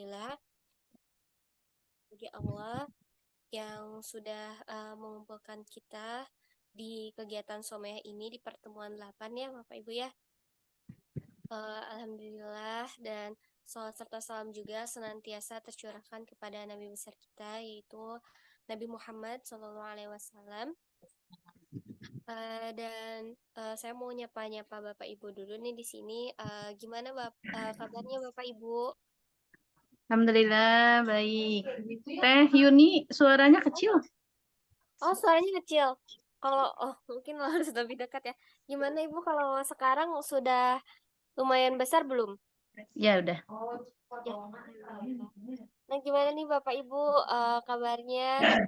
Alhamdulillah, bagi Allah yang sudah mengumpulkan kita di kegiatan Someh ini di pertemuan 8 ya Bapak Ibu ya. Alhamdulillah dan salat serta salam juga senantiasa tercurahkan kepada Nabi besar kita yaitu Nabi Muhammad SAW. Saya mau nyapa-nyapa Bapak Ibu dulu nih di sini. Gimana kabarnya Bapak Ibu? Alhamdulillah baik. Teh Yuni suaranya kecil. Oh, suaranya kecil. Mungkin harus lebih dekat ya. Gimana Ibu kalau sekarang sudah lumayan besar belum? Ya udah. Ya, alhamdulillah. Nah, gimana nih Bapak Ibu kabarnya?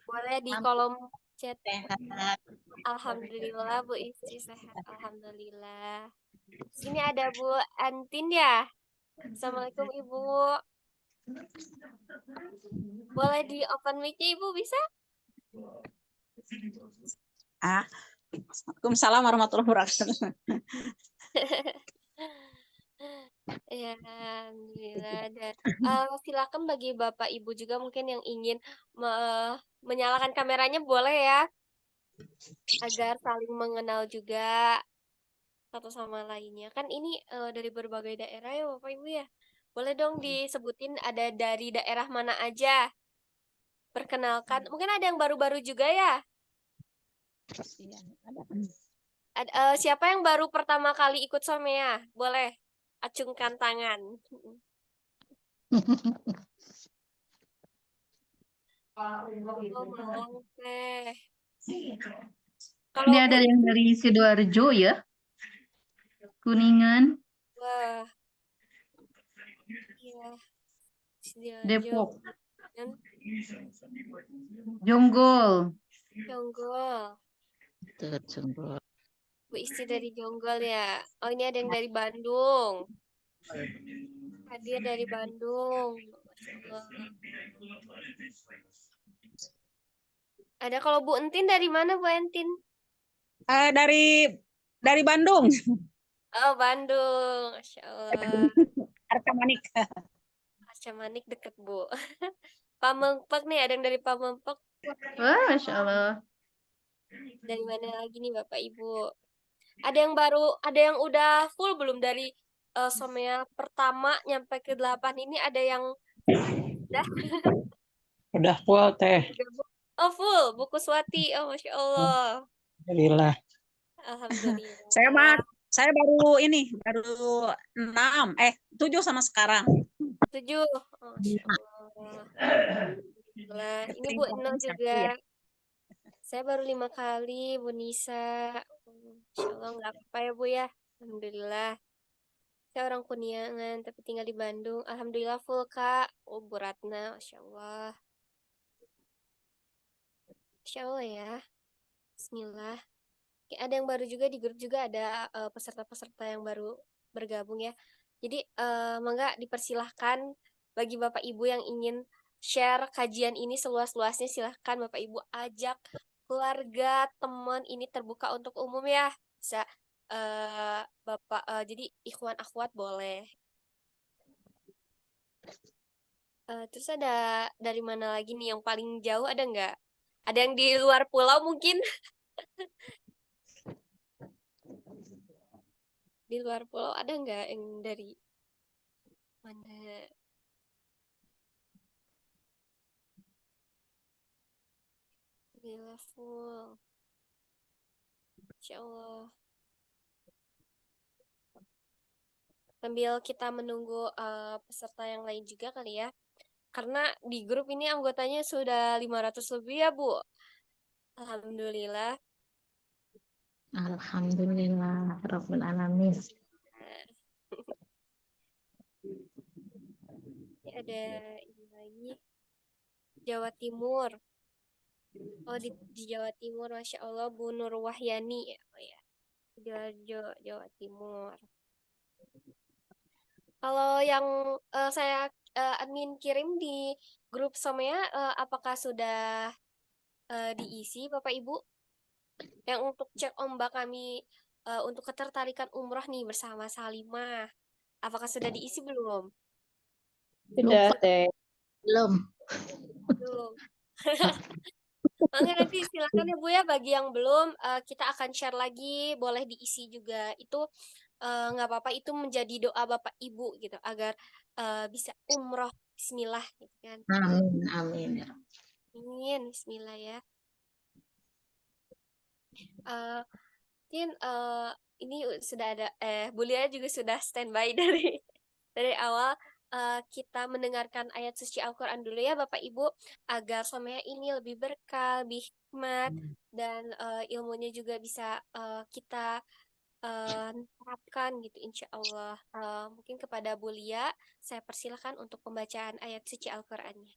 Boleh di kolom chat. Sehat. Alhamdulillah Bu Istri sehat. Alhamdulillah. Sini ada Bu Antin ya. Assalamualaikum Ibu. Boleh di open mic-nya Ibu bisa? Waalaikumsalam warahmatullahi wabarakatuh. Ya, alhamdulillah. Dan silakan bagi Bapak Ibu juga mungkin yang ingin menyalakan kameranya boleh ya, agar saling mengenal juga satu sama lainnya. Kan ini dari berbagai daerah ya Bapak Ibu ya. Boleh dong disebutin ada dari daerah mana aja. Perkenalkan, mungkin ada yang baru-baru juga ya. Iya, ada. Siapa yang baru pertama kali ikut Somea? Boleh acungkan tangan. Oh, Malang teh. Ini Kalau Bu ada yang dari Sidoarjo ya, Kuningan, wah, iya, Sidoarjo, Depok, dan Jonggol. Jonggol. Jonggol. Bu Isti dari Jonggol ya. Oh, ini ada yang dari Bandung. Hadir dari Bandung. Masya Allah. Ada kalau Bu Entin dari mana Bu Entin? Dari Bandung. Oh, Bandung. Masya Allah. Arkamanik. Manik deket Bu. Pamengpek nih, ada yang dari Pamengpek. Wah, Masya Allah. Dari mana lagi nih Bapak Ibu? Ada yang baru, ada yang udah full belum dari Somea pertama nyampe ke 8 ini ada yang udah Udah full teh. gabung? Oh full, buku Swati. Oh Masya Allah. Alhamdulillah. Saya Alhamdulillah. mah saya baru 7 sama sekarang. 7. Oh, Masya Allah. Alhamdulillah. Ini Bu Eno juga. Ya. Saya baru 5 kali, Bu Nisa. Masya Allah, nggak apa ya Bu ya. Alhamdulillah. Saya orang Kuniangan, tapi tinggal di Bandung. Alhamdulillah full Kak. Oh, Bu Ratna. Masya Allah. Masya Allah ya. Bismillah. Oke, ada yang baru juga di grup juga ada peserta-peserta yang baru bergabung ya. Jadi mangga dipersilahkan bagi Bapak Ibu yang ingin share kajian ini seluas-luasnya silahkan Bapak Ibu ajak keluarga, teman ini terbuka untuk umum ya. Bisa jadi ikhwan akhwat boleh. Terus ada dari mana lagi nih yang paling jauh ada nggak? Ada yang di luar pulau mungkin? Di luar pulau ada nggak yang dari mana? Gila full. Insya Allah. Sambil kita menunggu peserta yang lain juga kali ya. Karena di grup ini anggotanya sudah 500 lebih ya, Bu. Alhamdulillah. Alhamdulillah Rabbil Alamin. Ini ada ini lagi. Jawa Timur. Oh, di Jawa Timur, Masya Allah, Bu Nur Wahyani. Oh ya, Sidoarjo, Jawa Timur. Kalau yang saya admin kirim di grup Somea, apakah sudah diisi Bapak Ibu? Yang untuk cek ombak kami untuk ketertarikan umroh nih bersama Salimah. Apakah sudah diisi belum? Sudah, Lupa. Teh. Belum. Belum. Oke, nanti silakan ya Bu ya, bagi yang belum kita akan share lagi, boleh diisi juga. Itu nggak apa-apa, itu menjadi doa Bapak Ibu gitu agar bisa umroh Bismillah gitu kan. Amin, amin. Amin, Bismillah ya. Eh, Mungkin ini sudah ada Bu Lia juga sudah standby dari awal. Kita mendengarkan ayat suci Al-Quran dulu ya Bapak Ibu, agar somnya ini lebih berkah, lebih hikmat, dan ilmunya juga bisa kita terapkan gitu insya Allah. Mungkin kepada Bu Lia, saya persilahkan untuk pembacaan ayat suci Al-Qurannya.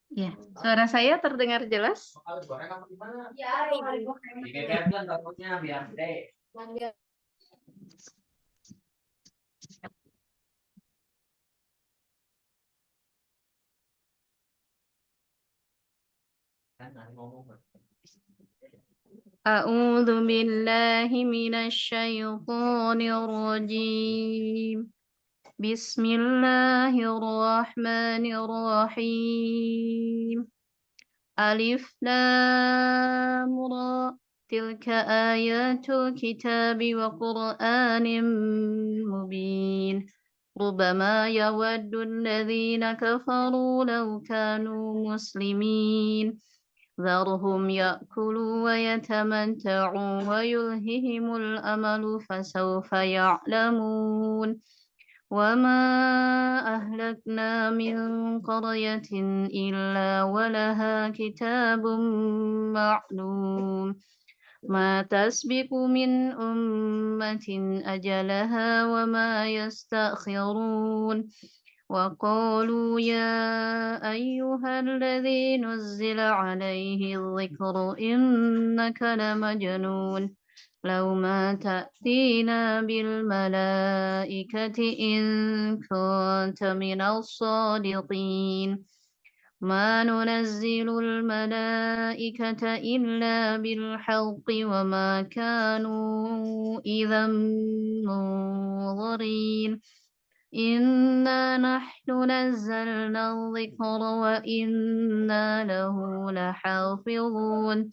Ya, suara saya terdengar jelas? Ya, Ibu. أعوذ بالله من الشيطان الرجيم بسم الله الرحمن الرحيم ألف لام را تلك آيات الكتاب وقرآن مبين ربما يود الذين كفروا لو كانوا مسلمين ذرهم يأكلوا ويتمتعوا ويلههم الأمل فسوف يعلمون وما أهلكنا من قرية إلا ولها كتاب معلوم ما تسبق من أمة أجلها وما يستأخرون وقالوا يا أيها الذي نزل عليه الذكر إنك لمجنون لو ما تأتينا بالملائكة إن كنت من الصادقين ما ننزل الملائكة إلا بالحق وما كانوا إذا منظرين إنا نحن نزلنا الذكر وإنا له لحافظون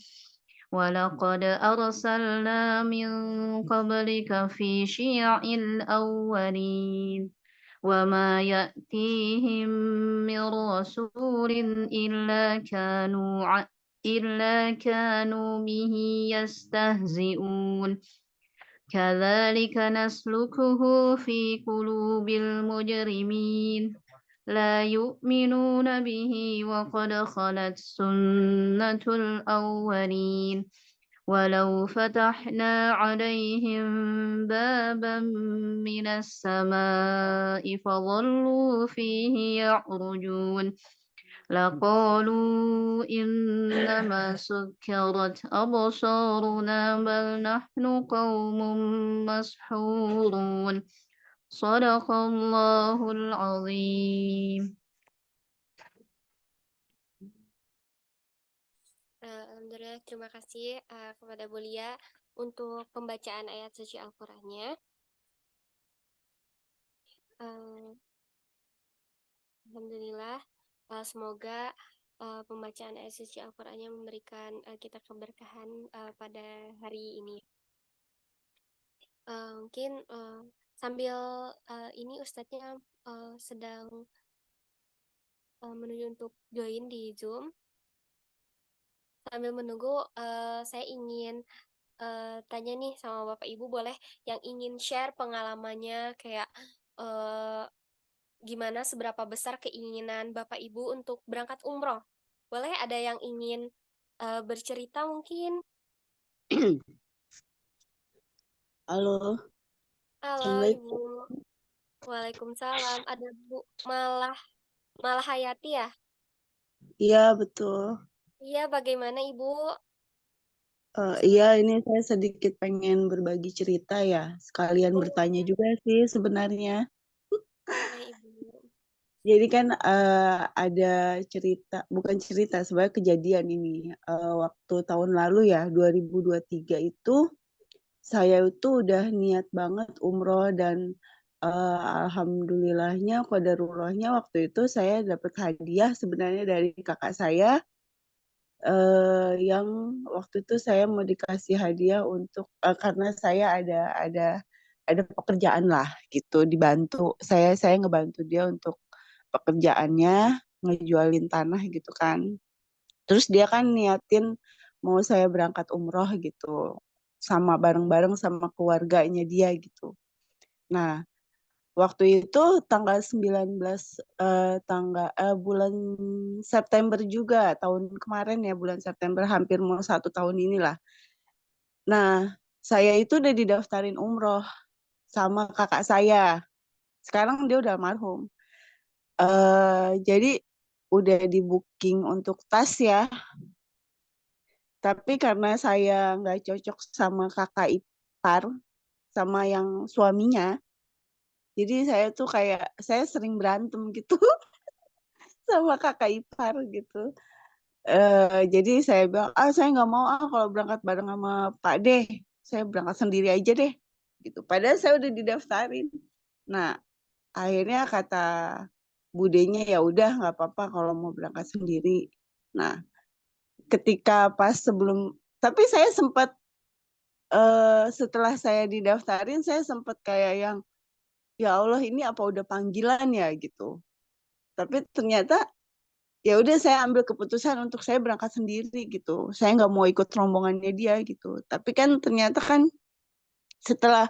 ولقد أرسلنا من قبلك في شيع الأولين وما يأتيهم من رسول إلا كانوا به يستهزئون كذلك نسلكه في قلوب المجرمين لا يؤمنون به وقد خلت سنة الأولين ولو فتحنا عليهم بابا من السماء فظلوا فيه يعرجون لقالوا إنما سكرت أبصارنا بل نحن قوم مسحورون صدق الله العظيم. Alhamdulillah, terima kasih kepada Bu Lia untuk pembacaan ayat suci Al-Qurannya. Alhamdulillah, semoga pembacaan ayat suci Al-Qurannya memberikan kita keberkahan pada hari ini. Mungkin sambil ini Ustadznya sedang menuju untuk join di Zoom. Sambil menunggu, saya ingin tanya nih sama Bapak Ibu, boleh yang ingin share pengalamannya kayak gimana, seberapa besar keinginan Bapak Ibu untuk berangkat umroh? Boleh ada yang ingin bercerita mungkin? Halo. Halo Ibu. Waalaikumsalam. Ada Bu Malah Hayati ya? Iya, betul. Iya, bagaimana Ibu? Iya, ini saya sedikit pengen berbagi cerita ya. Sekalian bertanya juga sih sebenarnya. Boleh Ibu. Jadi kan ada cerita, bukan cerita, sebenarnya kejadian ini. Waktu tahun lalu ya, 2023 itu, saya itu udah niat banget umroh dan alhamdulillahnya, qadarulahnya waktu itu saya dapat hadiah sebenarnya dari kakak saya, yang waktu itu saya mau dikasih hadiah untuk karena saya ada pekerjaan lah gitu, dibantu saya ngebantu dia untuk pekerjaannya, ngejualin tanah gitu kan. Terus dia kan niatin mau saya berangkat umroh gitu, sama bareng-bareng sama keluarganya dia gitu. Nah, waktu itu tanggal 19 bulan September juga tahun kemarin ya, bulan September, hampir mau 1 tahun inilah. Nah, saya itu udah didaftarin umroh sama kakak saya. Sekarang dia udah almarhum. Jadi udah di booking untuk tas ya. Tapi karena saya nggak cocok sama kakak ipar, sama yang suaminya, jadi saya tuh kayak saya sering berantem gitu sama kakak ipar gitu. Jadi saya bilang, saya nggak mau kalau berangkat bareng sama Pak D, saya berangkat sendiri aja deh. Gitu. Padahal saya udah didaftarin. Nah, akhirnya kata budenya ya udah nggak apa-apa kalau mau berangkat sendiri. Nah, ketika pas sebelum, tapi saya sempat setelah saya didaftarin, saya sempat kayak yang ya Allah ini apa udah panggilan ya gitu. Tapi ternyata ya udah saya ambil keputusan untuk saya berangkat sendiri gitu. Saya nggak mau ikut rombongannya dia gitu. Tapi kan ternyata kan setelah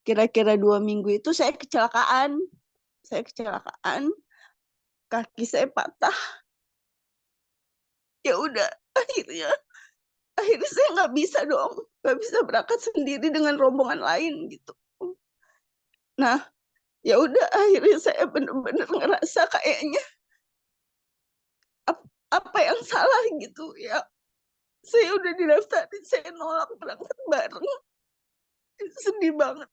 kira-kira 2 minggu itu saya kecelakaan. Saya kecelakaan, kaki saya patah. Ya udah akhirnya saya nggak bisa dong, nggak bisa berangkat sendiri dengan rombongan lain gitu. Nah, ya udah akhirnya saya benar-benar ngerasa kayaknya apa yang salah gitu ya. Saya udah didaftarin, saya nolak berangkat bareng. Sedih banget.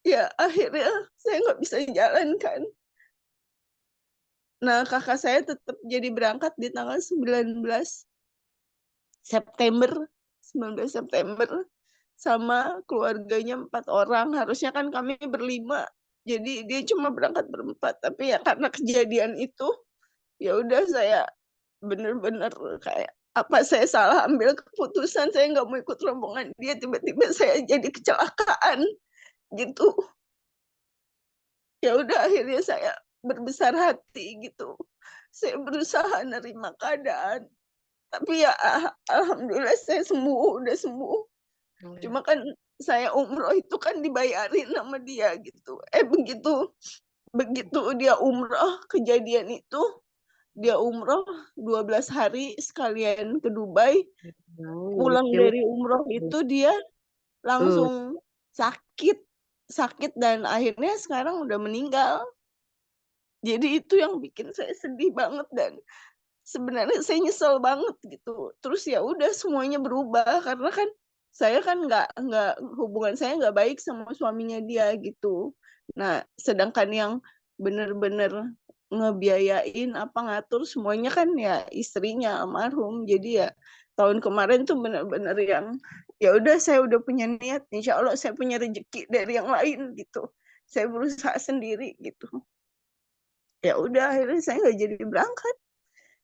Ya akhirnya saya nggak bisa jalan kan. Nah kakak saya tetap jadi berangkat di tanggal 19 September 19 September sama keluarganya 4 orang. Harusnya kan kami berlima, jadi dia cuma berangkat berempat. Tapi ya karena kejadian itu ya udah saya bener-bener kayak apa saya salah ambil keputusan, saya nggak mau ikut rombongan dia, tiba-tiba saya jadi kecelakaan gitu. Ya udah akhirnya saya berbesar hati gitu, saya berusaha nerima keadaan, tapi ya alhamdulillah saya sembuh, udah sembuh. Cuma kan saya umroh itu kan dibayarin sama dia gitu. Begitu begitu dia umroh, kejadian itu dia umroh 12 hari sekalian ke Dubai. Pulang dari umroh itu dia langsung sakit sakit dan akhirnya sekarang udah meninggal. Jadi itu yang bikin saya sedih banget dan sebenarnya saya nyesel banget gitu. Terus ya udah semuanya berubah karena kan saya kan nggak hubungan saya nggak baik sama suaminya dia gitu. Nah, sedangkan yang bener-bener ngebiayain apa ngatur semuanya kan ya istrinya almarhum. Jadi ya tahun kemarin tuh bener-bener yang ya udah saya udah punya niat, insya Allah saya punya rezeki dari yang lain gitu. Saya berusaha sendiri gitu. Ya udah akhirnya saya nggak jadi berangkat.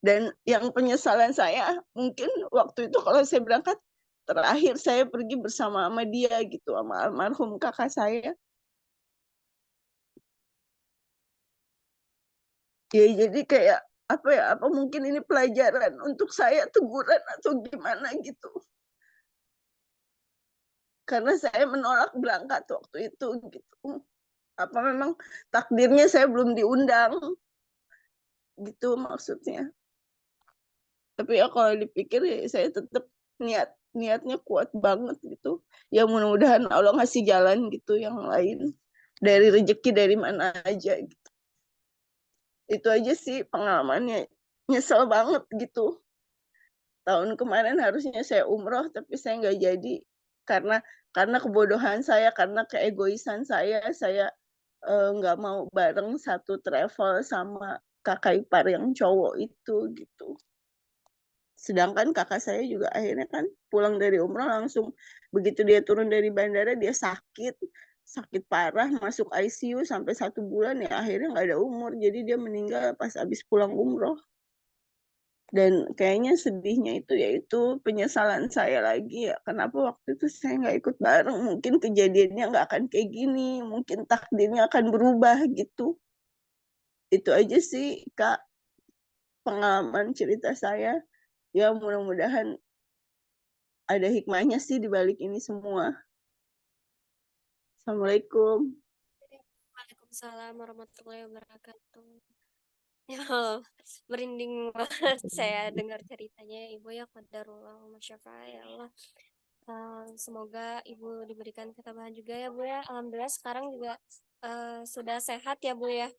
Dan yang penyesalan saya mungkin waktu itu kalau saya berangkat terakhir saya pergi bersama sama dia gitu, sama almarhum kakak saya. Ya jadi kayak apa ya, apa mungkin ini pelajaran untuk saya, teguran atau gimana gitu. Karena saya menolak berangkat waktu itu gitu. Apa memang takdirnya saya belum diundang gitu maksudnya. Tapi ya kalau dipikir ya saya tetap niatnya kuat banget gitu. Ya mudah-mudahan Allah ngasih jalan gitu yang lain. Dari rezeki dari mana aja gitu. Itu aja sih pengalamannya. Nyesel banget gitu. Tahun kemarin harusnya saya umroh tapi saya nggak jadi. Karena kebodohan saya, karena keegoisan saya nggak mau bareng satu travel sama kakak ipar yang cowok itu gitu. Sedangkan kakak saya juga akhirnya kan pulang dari umroh langsung begitu dia turun dari bandara dia sakit parah, masuk ICU sampai 1 bulan, ya akhirnya nggak ada umur, jadi dia meninggal pas habis pulang umroh. Dan kayaknya sedihnya itu yaitu penyesalan saya lagi ya, kenapa waktu itu saya nggak ikut bareng, mungkin kejadiannya nggak akan kayak gini, mungkin takdirnya akan berubah gitu. Itu aja sih Kak, pengalaman cerita saya. Ya mudah-mudahan ada hikmahnya sih di balik ini semua. Assalamualaikum. Waalaikumsalam warahmatullahi wabarakatuh. Ya, merinding banget saya dengar ceritanya Ibu ya, qadarullah wa masyafa'a ya Allah. Semoga Ibu diberikan ketabahan juga ya Bu ya. Alhamdulillah sekarang juga sudah sehat ya Bu ya.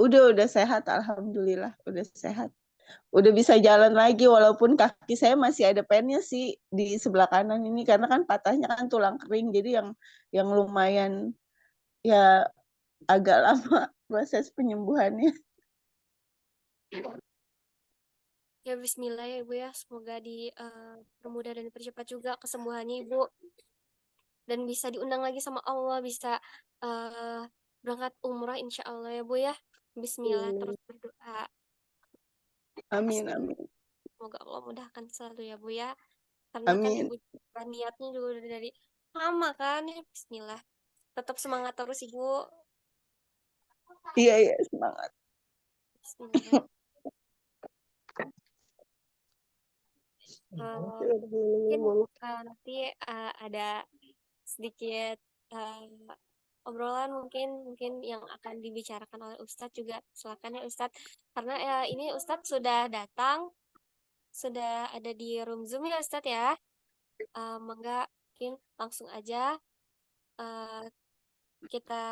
Udah sehat, alhamdulillah, udah sehat. Udah bisa jalan lagi walaupun kaki saya masih ada pennya sih di sebelah kanan ini karena kan patahnya kan tulang kering, jadi yang lumayan ya agak lama proses penyembuhannya. Ya bismillah ya Ibu ya. Semoga dipermudah dan dipercepat juga kesembuhannya Ibu. Dan bisa diundang lagi sama Allah, bisa berangkat umrah insya Allah ya Bu ya. Bismillah, terus berdoa. Amin, amin. Semoga Allah mudahkan selalu ya Bu ya. Karena kan Amin. Ibu niatnya juga udah dari lama kan ya. Bismillah. Tetap semangat terus Ibu. Iya, semangat. Bismillah. Mungkin nanti ada sedikit obrolan mungkin yang akan dibicarakan oleh Ustadz juga. Silakan ya Ustadz. Karena ini Ustadz sudah datang, sudah ada di room Zoom ya Ustadz ya. Mangga mungkin langsung aja kita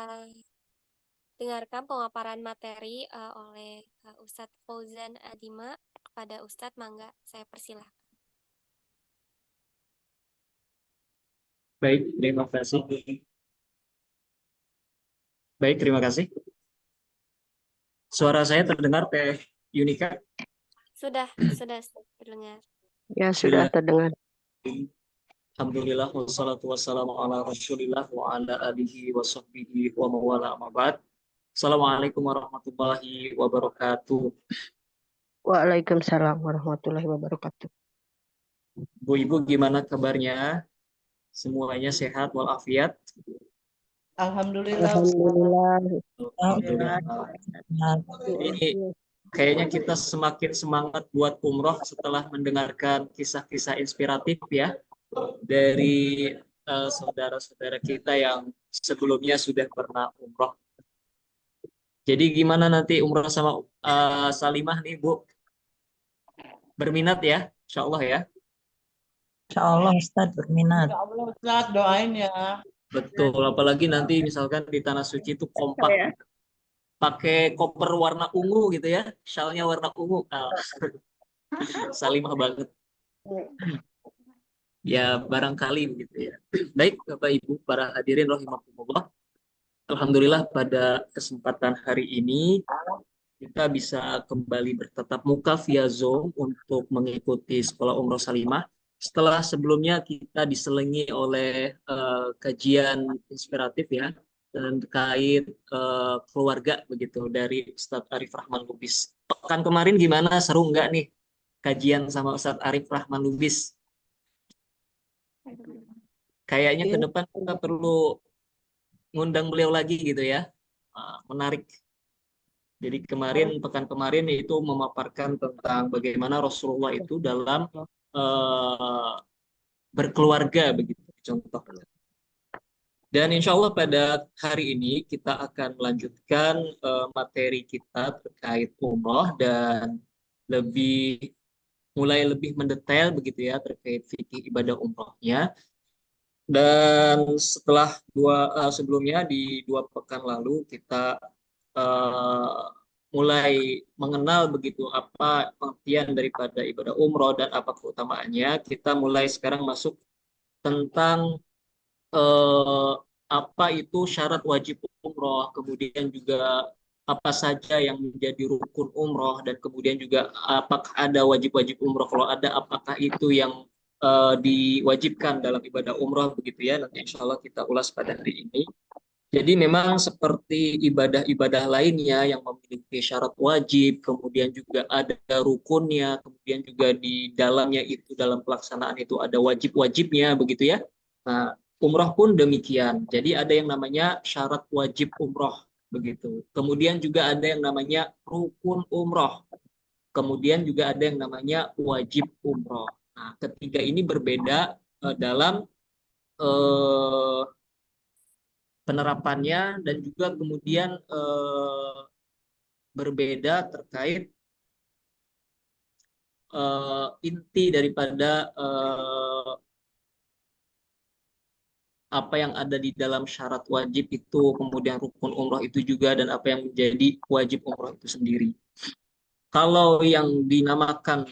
dengarkan pemaparan materi oleh Ustadz Fauzan Adima. Kepada Ustadz, mangga saya persilahkan. Baik, terima kasih. Baik, terima kasih. Suara saya terdengar, Teh Yunika? Sudah terdengar. Ya, sudah terdengar. Alhamdulillah, wassalatu wassalamu ala rasulillah wa ala alihi wa sahbihi wa mawala amabad. Assalamualaikum warahmatullahi wabarakatuh. Waalaikumsalam warahmatullahi wabarakatuh. Bu Ibu, gimana kabarnya? Semuanya sehat walafiat? Alhamdulillah. Alhamdulillah. Alhamdulillah. Ini kayaknya kita semakin semangat buat umroh setelah mendengarkan kisah-kisah inspiratif ya dari saudara-saudara kita yang sebelumnya sudah pernah umroh. Jadi gimana nanti umroh sama Salimah nih Bu? Berminat ya? Insya Allah ya? Insya Allah Ustadz berminat. Ya Allah, Ustaz, doain ya. Betul, apalagi nanti misalkan di Tanah Suci itu kompak. Pakai koper warna ungu gitu ya, shalnya warna ungu. Salimah banget. Ya barangkali begitu ya. Baik Bapak Ibu para hadirin rahimakumullah. Alhamdulillah pada kesempatan hari ini kita bisa kembali bertatap muka via Zoom untuk mengikuti Sekolah Umroh Salimah. Setelah sebelumnya kita diselingi oleh kajian inspiratif ya dan terkait keluarga begitu dari Ustadz Arif Rahman Lubis. Pekan kemarin gimana, seru nggak nih kajian sama Ustadz Arif Rahman Lubis? Kayaknya ke depan kita perlu ngundang beliau lagi gitu ya. Menarik. Jadi pekan kemarin itu memaparkan tentang bagaimana Rasulullah itu dalam berkeluarga begitu contoh. Dan insya Allah pada hari ini kita akan melanjutkan materi kita terkait umroh dan mulai lebih mendetail begitu ya terkait fikih ibadah umrohnya. Dan setelah sebelumnya di 2 pekan lalu kita mulai mengenal begitu apa pengertian daripada ibadah umroh dan apa keutamaannya. Kita mulai sekarang masuk tentang apa itu syarat wajib umroh, kemudian juga apa saja yang menjadi rukun umroh, dan kemudian juga apakah ada wajib-wajib umroh, kalau ada apakah itu yang diwajibkan dalam ibadah umroh begitu ya. Nanti insya Allah kita ulas pada hari ini. Jadi memang seperti ibadah-ibadah lainnya yang memiliki syarat wajib, kemudian juga ada rukunnya, kemudian juga di dalamnya itu, dalam pelaksanaan itu ada wajib-wajibnya begitu ya. Nah, umroh pun demikian. Jadi ada yang namanya syarat wajib umroh begitu. Kemudian juga ada yang namanya rukun umroh. Kemudian juga ada yang namanya wajib umroh. Nah, ketiga ini berbeda dalam eh, penerapannya, dan juga kemudian berbeda terkait inti daripada apa yang ada di dalam syarat wajib itu, kemudian rukun umroh itu juga, dan apa yang menjadi wajib umroh itu sendiri. Kalau yang dinamakan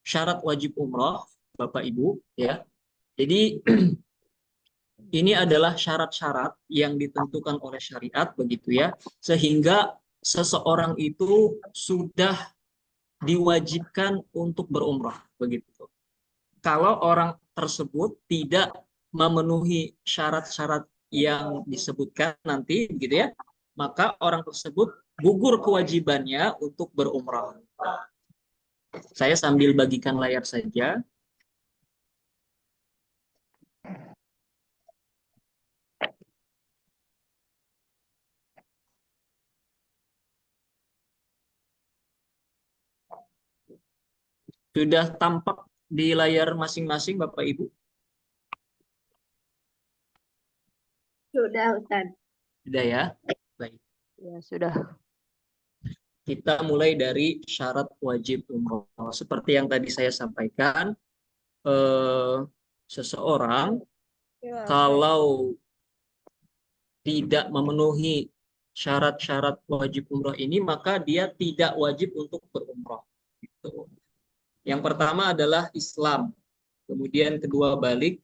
syarat wajib umroh, Bapak Ibu, ya, jadi ini adalah syarat-syarat yang ditentukan oleh syariat begitu ya, sehingga seseorang itu sudah diwajibkan untuk berumrah begitu. Kalau orang tersebut tidak memenuhi syarat-syarat yang disebutkan nanti gitu ya, maka orang tersebut gugur kewajibannya untuk berumrah. Saya sambil bagikan layar saja. Sudah tampak di layar masing-masing Bapak Ibu? Sudah, Ustaz. Sudah ya? Baik. Ya, sudah. Kita mulai dari syarat wajib umroh. Seperti yang tadi saya sampaikan, seseorang kalau tidak memenuhi syarat-syarat wajib umroh ini, maka dia tidak wajib untuk berumroh. Gitu. Yang pertama adalah Islam, kemudian kedua balik,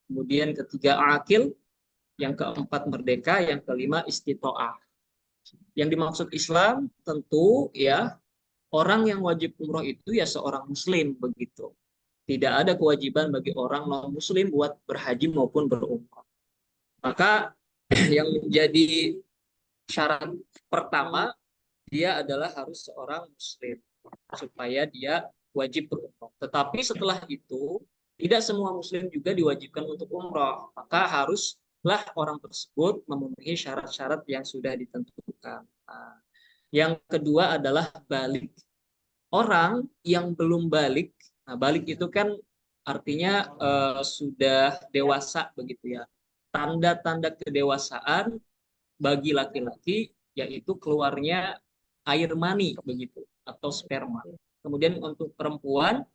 kemudian ketiga akil, yang keempat merdeka, yang kelima istitoah. Yang dimaksud Islam tentu ya orang yang wajib umroh itu ya seorang muslim begitu. Tidak ada kewajiban bagi orang non muslim buat berhaji maupun berumrah. Maka yang menjadi syarat pertama dia adalah harus seorang muslim supaya dia wajib berumrah. Tetapi setelah itu tidak semua muslim juga diwajibkan untuk umrah. Maka haruslah orang tersebut memenuhi syarat-syarat yang sudah ditentukan. Nah, yang kedua adalah balik. Orang yang belum balik, nah balik itu kan artinya sudah dewasa begitu ya. Tanda-tanda kedewasaan bagi laki-laki yaitu keluarnya air mani begitu atau sperma. Kemudian untuk perempuan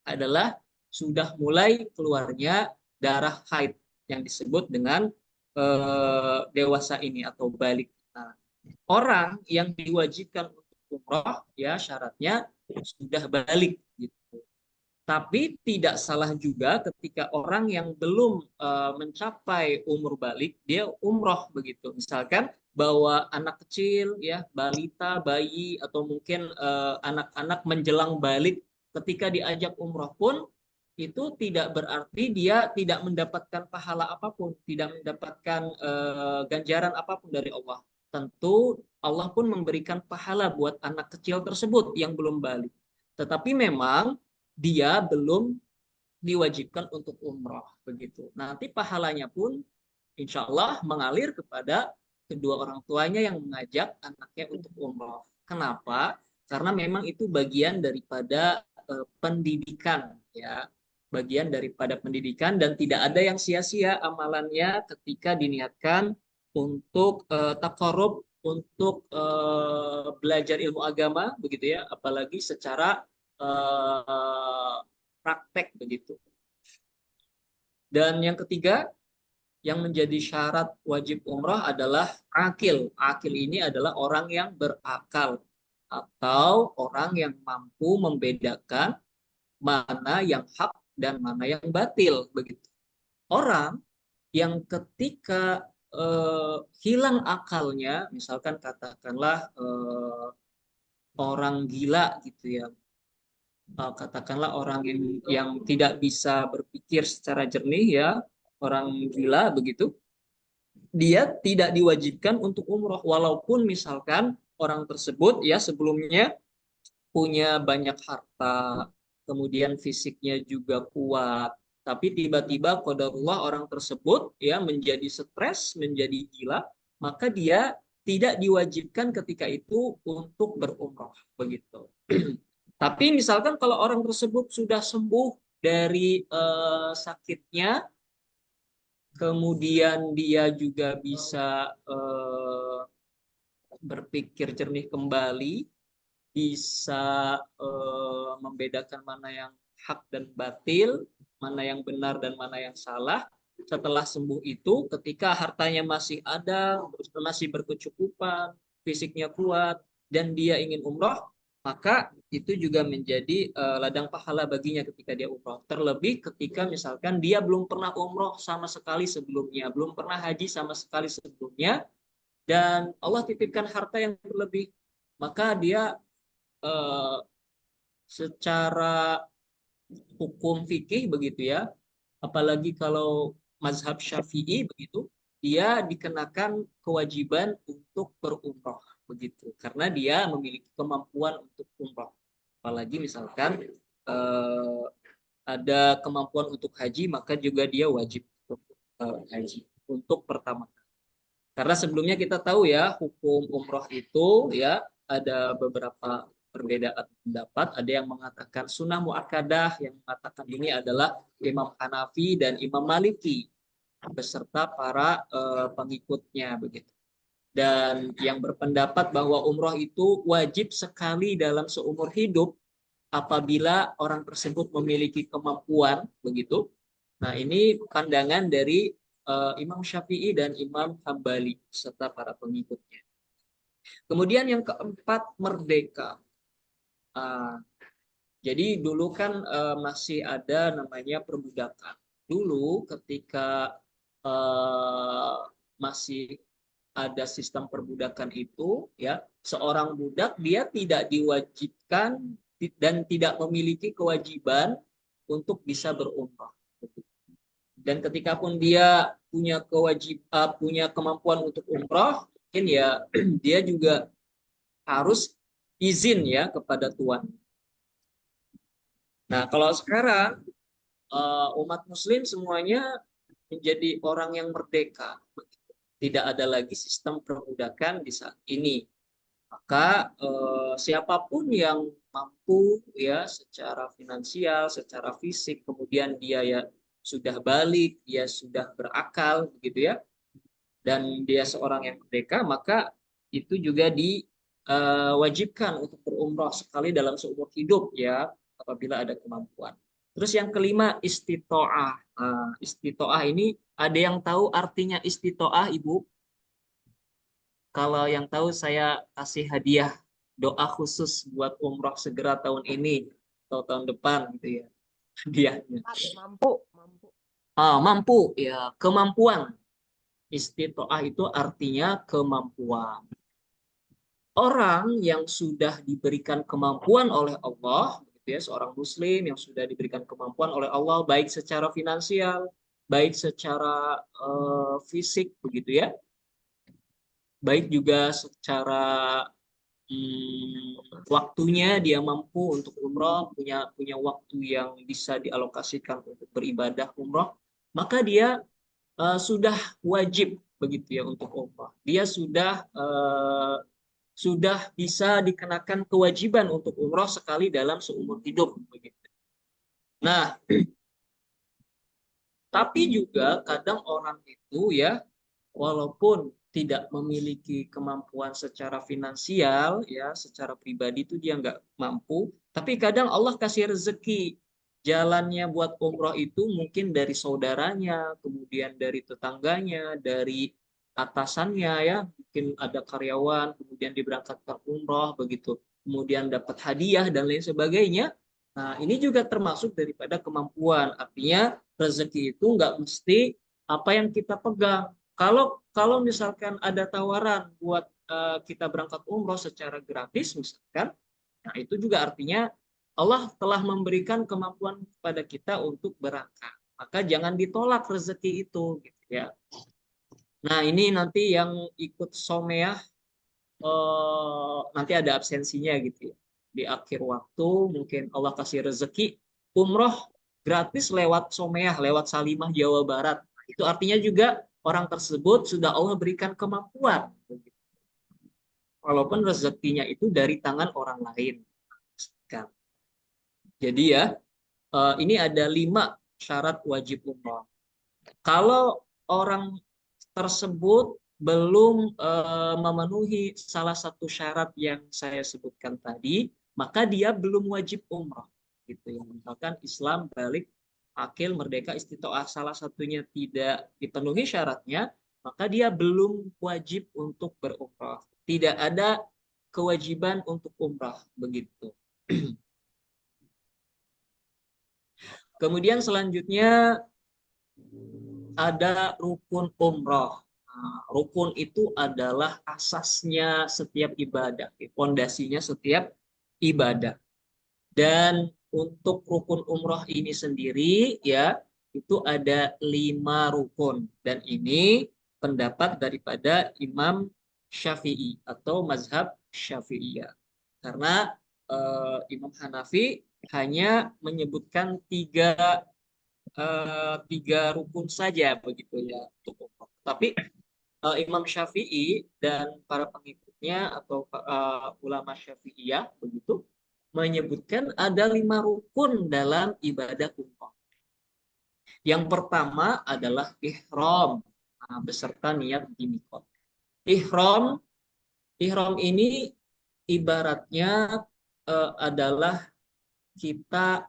adalah sudah mulai keluarnya darah haid yang disebut dengan dewasa ini atau balik. Nah, orang yang diwajibkan untuk umroh ya syaratnya sudah balik gitu. Tapi tidak salah juga ketika orang yang belum mencapai umur balik dia umroh begitu. Misalkan bawa anak kecil ya, balita, bayi, atau mungkin anak-anak menjelang balik, ketika diajak umroh pun itu tidak berarti dia tidak mendapatkan pahala apapun, tidak mendapatkan ganjaran apapun dari Allah. Tentu Allah pun memberikan pahala buat anak kecil tersebut yang belum balik. Tetapi memang dia belum diwajibkan untuk umroh begitu. Nanti pahalanya pun insya Allah mengalir kepada kedua orang tuanya yang mengajak anaknya untuk umroh. Kenapa? Karena memang itu bagian daripada pendidikan ya, bagian daripada pendidikan, dan tidak ada yang sia-sia amalannya ketika diniatkan untuk taqarrub, untuk belajar ilmu agama begitu ya, apalagi secara praktek begitu. Dan yang ketiga yang menjadi syarat wajib umrah adalah akil. Akil ini adalah orang yang berakal atau orang yang mampu membedakan mana yang hak dan mana yang batil begitu. Orang yang ketika hilang akalnya, misalkan katakanlah orang gila gitu ya, katakanlah orang yang tidak bisa berpikir secara jernih ya, orang gila begitu, dia tidak diwajibkan untuk umroh walaupun misalkan orang tersebut ya sebelumnya punya banyak harta, kemudian fisiknya juga kuat, tapi tiba-tiba qadarullah orang tersebut ya menjadi stres, menjadi gila, maka dia tidak diwajibkan ketika itu untuk berumroh begitu. Tapi misalkan kalau orang tersebut sudah sembuh dari sakitnya, kemudian dia juga bisa berpikir jernih kembali, bisa membedakan mana yang hak dan batil, mana yang benar dan mana yang salah. Setelah sembuh itu, ketika hartanya masih ada, masih berkecukupan, fisiknya kuat, dan dia ingin umroh, maka itu juga menjadi ladang pahala baginya ketika dia umroh. Terlebih ketika misalkan dia belum pernah umroh sama sekali sebelumnya, belum pernah haji sama sekali sebelumnya, dan Allah titipkan harta yang berlebih, maka dia secara hukum fikih begitu ya, apalagi kalau mazhab Syafi'i begitu, dia dikenakan kewajiban untuk berumroh begitu, karena dia memiliki kemampuan untuk umroh. Apalagi misalkan ada kemampuan untuk haji, maka juga dia wajib untuk haji untuk pertama kali. Karena sebelumnya kita tahu ya, hukum umroh itu ya ada beberapa perbedaan pendapat. Ada yang mengatakan sunnah muakkadah, yang mengatakan ini adalah Imam Hanafi dan Imam Maliki beserta para pengikutnya begitu. Dan yang berpendapat bahwa umroh itu wajib sekali dalam seumur hidup apabila orang tersebut memiliki kemampuan begitu. Nah, ini pandangan dari Imam Syafi'i dan Imam Hambali serta para pengikutnya. Kemudian yang keempat, merdeka. Jadi dulu kan masih ada namanya perbudakan. Dulu ketika masih ada sistem perbudakan itu, ya seorang budak dia tidak diwajibkan dan tidak memiliki kewajiban untuk bisa berumrah. Dan ketika pun dia punya kemampuan untuk umrah, mungkin ya dia juga harus izin ya kepada tuan. Nah, kalau sekarang umat muslim semuanya menjadi orang yang merdeka. Tidak ada lagi sistem perbudakan di saat ini. Maka siapapun yang mampu ya secara finansial, secara fisik, kemudian dia ya sudah balik, dia sudah berakal begitu ya, dan dia seorang yang merdeka, maka itu juga diwajibkan untuk berumrah sekali dalam seumur hidup ya, apabila ada kemampuan. Terus yang kelima, istitoah. Istitoah ini ada yang tahu artinya istitoah, Ibu? Kalau yang tahu saya kasih hadiah doa khusus buat umroh segera tahun ini atau tahun depan gitu ya. Hadiahnya. Mampu ya, kemampuan. Istitoah itu artinya kemampuan. Orang yang sudah diberikan kemampuan oleh Allah, gitu ya, seorang muslim yang sudah diberikan kemampuan oleh Allah baik secara finansial, baik secara fisik begitu ya, baik juga secara waktunya dia mampu untuk umroh, punya waktu yang bisa dialokasikan untuk beribadah umroh, maka dia sudah wajib begitu ya untuk umroh. Dia sudah bisa dikenakan kewajiban untuk umroh sekali dalam seumur hidup begitu. Nah, tapi juga kadang orang itu ya walaupun tidak memiliki kemampuan secara finansial ya, secara pribadi itu dia nggak mampu, tapi kadang Allah kasih rezeki jalannya buat umroh itu mungkin dari saudaranya, kemudian dari tetangganya, dari atasannya ya, mungkin ada karyawan kemudian diberangkatkan umroh begitu, kemudian dapat hadiah dan lain sebagainya. Nah, ini juga termasuk daripada kemampuan. Artinya rezeki itu nggak mesti apa yang kita pegang. Kalau misalkan ada tawaran buat kita berangkat umroh secara gratis misalkan, nah itu juga artinya Allah telah memberikan kemampuan kepada kita untuk berangkat. Maka jangan ditolak rezeki itu, gitu ya. Nah ini nanti yang ikut someah nanti ada absensinya gitu ya. Di akhir waktu mungkin Allah kasih rezeki umroh gratis lewat someah, lewat Salimah Jawa Barat. Itu artinya juga orang tersebut sudah Allah berikan kemampuan. Walaupun rezekinya itu dari tangan orang lain. Jadi ya, ini ada 5 syarat wajib umroh. Kalau orang tersebut belum memenuhi salah satu syarat yang saya sebutkan tadi, maka dia belum wajib umroh. Gitu ya. Misalkan Islam, balik, akil, merdeka, istitoah, salah satunya tidak dipenuhi syaratnya, maka dia belum wajib untuk berumrah. Tidak ada kewajiban untuk umrah, begitu. Kemudian selanjutnya ada rukun umroh. Nah, rukun itu adalah asasnya setiap ibadah, fondasinya setiap ibadah. Dan untuk rukun umroh ini sendiri ya itu ada 5 rukun, dan ini pendapat daripada Imam Syafi'i atau mazhab Syafi'iyah. Karena Imam Hanafi hanya menyebutkan 3 rukun saja begitu ya untuk umroh. Tapi Imam Syafi'i dan para pengikutnya atau ulama Syafi'iyah begitu menyebutkan ada 5 rukun dalam ibadah umroh. Yang pertama adalah ihram beserta niat di miqat. Ihram ini ibaratnya adalah kita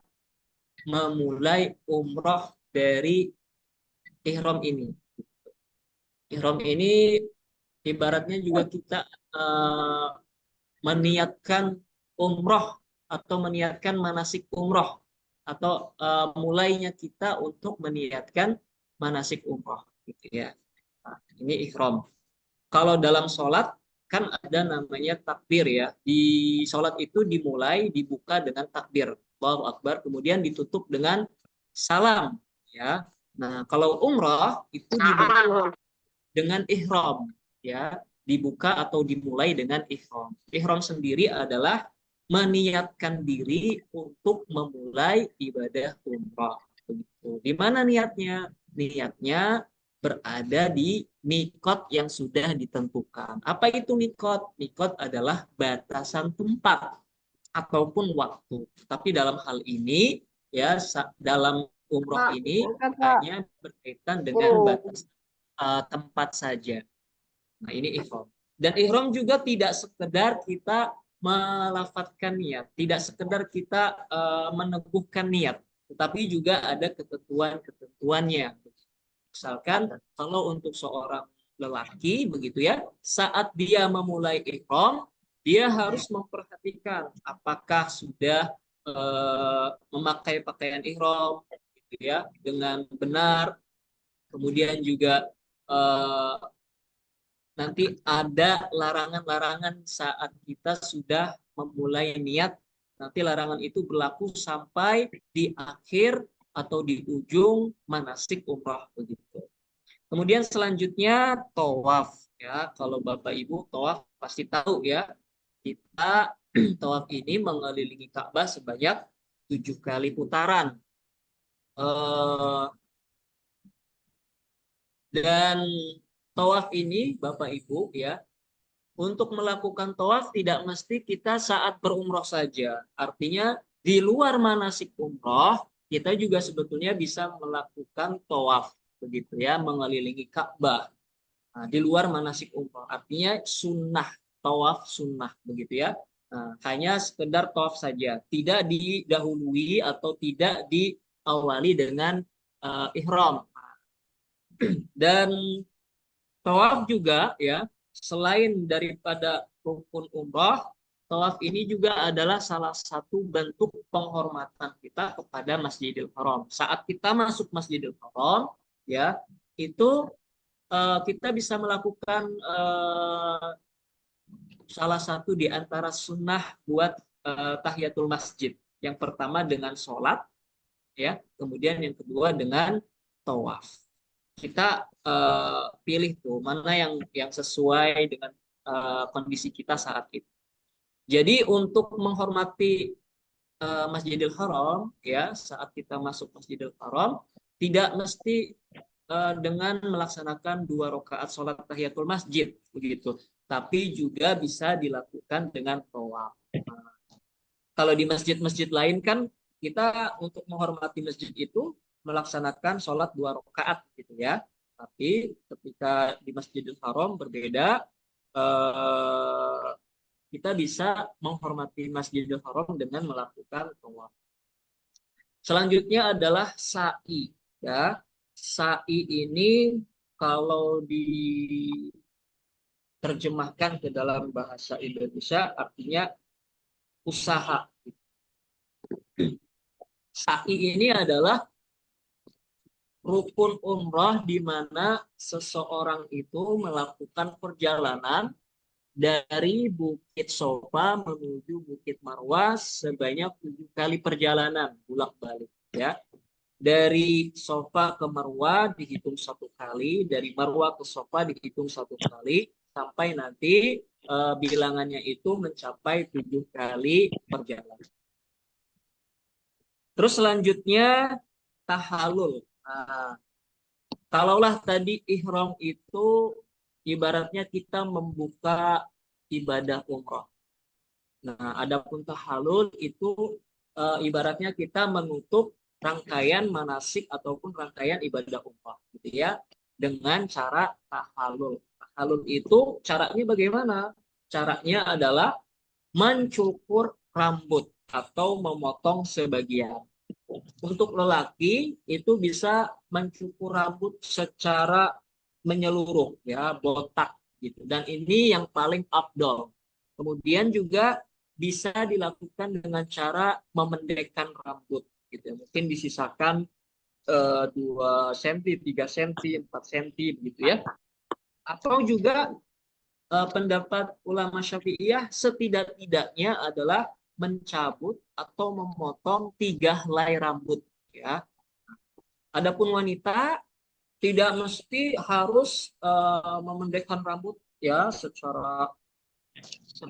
memulai umroh dari ihram ini. Ihram ini ibaratnya juga kita meniatkan umroh atau meniatkan manasik umroh, atau mulainya kita untuk meniatkan manasik umroh, gitu ya. Nah, ini ihram. Kalau dalam sholat kan ada namanya takbir ya. Di sholat itu dimulai, dibuka dengan takbir, Allahu Akbar, kemudian ditutup dengan salam ya. Nah, kalau umrah itu dibuka dengan ihram ya, dibuka atau dimulai dengan ihram. Ihram sendiri adalah meniatkan diri untuk memulai ibadah umrah. Begitu. Di mana niatnya? Niatnya berada di mikot yang sudah ditentukan. Apa itu mikot? Mikot adalah batasan tempat ataupun waktu. Tapi dalam hal ini ya dalam umroh ini hanya berkaitan dengan batas tempat saja. Nah, ini ihram. Dan ihram juga tidak sekedar kita melafadzkan niat, tidak sekedar kita meneguhkan niat, tetapi juga ada ketentuan-ketentuannya. Misalkan kalau untuk seorang lelaki begitu ya, saat dia memulai ihram, dia harus memperhatikan apakah sudah memakai pakaian ihram gitu ya dengan benar. Kemudian juga nanti ada larangan-larangan saat kita sudah memulai niat. Nanti larangan itu berlaku sampai di akhir atau di ujung manasik umrah begitu. Kemudian selanjutnya tawaf ya. Kalau Bapak Ibu tawaf pasti tahu ya. Kita tawaf ini mengelilingi Ka'bah sebanyak 7 kali putaran. Dan tawaf ini Bapak Ibu ya, untuk melakukan tawaf tidak mesti kita saat berumroh saja. Artinya di luar manasik umroh kita juga sebetulnya bisa melakukan tawaf begitu ya, mengelilingi Ka'bah. Nah, di luar manasik umroh artinya sunnah, tawaf sunnah begitu ya. Nah, hanya sekedar tawaf saja, tidak didahului atau tidak diawali dengan ihram. Dan tawaf juga ya, selain daripada rukun umrah, tawaf ini juga adalah salah satu bentuk penghormatan kita kepada Masjidil Haram. Saat kita masuk Masjidil Haram ya, itu kita bisa melakukan salah satu di antara sunnah buat tahiyatul masjid. Yang pertama dengan sholat, ya, kemudian yang kedua dengan tawaf. Kita pilih tuh mana yang sesuai dengan kondisi kita saat itu. Jadi untuk menghormati Masjidil Haram, ya, saat kita masuk Masjidil Haram tidak mesti dengan melaksanakan 2 rakaat sholat tahiyatul masjid begitu, tapi juga bisa dilakukan dengan tawaf. Kalau di masjid-masjid lain kan kita untuk menghormati masjid itu melaksanakan sholat 2 rakaat gitu ya. Tapi ketika di Masjidil Haram berbeda, kita bisa menghormati Masjidil Haram dengan melakukan tawaf. Selanjutnya adalah sa'i, ya. Sa'i ini kalau diterjemahkan ke dalam bahasa Indonesia artinya usaha. Sa'i ini adalah rukun umrah di mana seseorang itu melakukan perjalanan dari Bukit Sofa menuju Bukit Marwah sebanyak 7 kali perjalanan bolak-balik, ya. Dari Sofa ke Marwah dihitung 1 kali, dari Marwah ke Sofa dihitung 1 kali, sampai nanti bilangannya itu mencapai 7 kali perjalanan. Terus selanjutnya tahallul. Nah, kalaulah tadi ihram itu ibaratnya kita membuka ibadah umrah. Nah, adapun tahallul itu ibaratnya kita menutup rangkaian manasik ataupun rangkaian ibadah umrah, gitu ya, dengan cara tahallul. Tahallul itu caranya bagaimana? Caranya adalah mencukur rambut atau memotong sebagian. Untuk lelaki itu bisa mencukur rambut secara menyeluruh, ya, botak gitu. Dan ini yang paling afdol. Kemudian juga bisa dilakukan dengan cara memendekkan rambut gitu. Mungkin disisakan 2 cm, 3 cm, 4 cm begitu ya. Atau juga pendapat ulama Syafi'iyah setidak-tidaknya adalah mencabut atau memotong 3 helai rambut, ya. Adapun wanita tidak mesti harus memendekkan rambut, ya, secara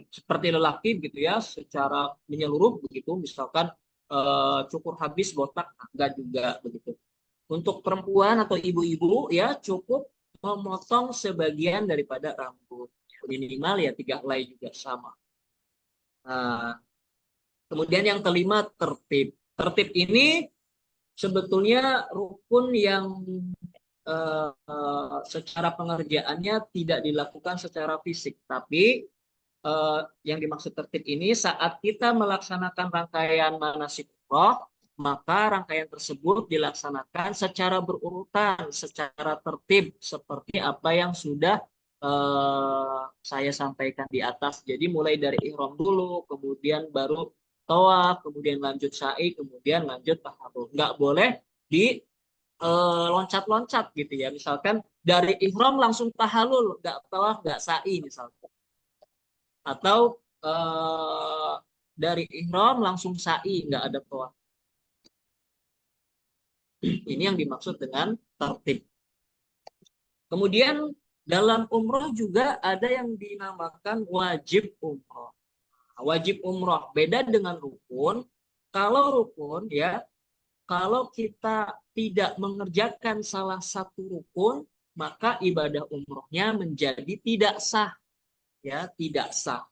seperti lelaki gitu ya, secara menyeluruh begitu, misalkan cukur habis botak, enggak juga begitu. Untuk perempuan atau ibu-ibu ya cukup memotong sebagian daripada rambut, minimal ya 3 helai juga sama. Nah, kemudian yang kelima tertib. Tertib ini sebetulnya rukun yang secara pengerjaannya tidak dilakukan secara fisik, tapi yang dimaksud tertib ini saat kita melaksanakan rangkaian manasik umroh, maka rangkaian tersebut dilaksanakan secara berurutan, secara tertib seperti apa yang sudah saya sampaikan di atas. Jadi mulai dari ihram dulu, kemudian baru tawaf, kemudian lanjut sa'i, kemudian lanjut tahallul. Nggak boleh di loncat-loncat gitu ya. Misalkan dari ihram langsung tahallul, nggak tawaf, nggak sa'i misalkan. Atau dari ihram langsung sa'i, nggak ada tawaf. Ini yang dimaksud dengan tertib. Kemudian dalam umroh juga ada yang dinamakan wajib umroh. Wajib umroh beda dengan rukun. Kalau rukun ya, kalau kita tidak mengerjakan salah satu rukun, maka ibadah umrohnya menjadi tidak sah. Ya, tidak sah.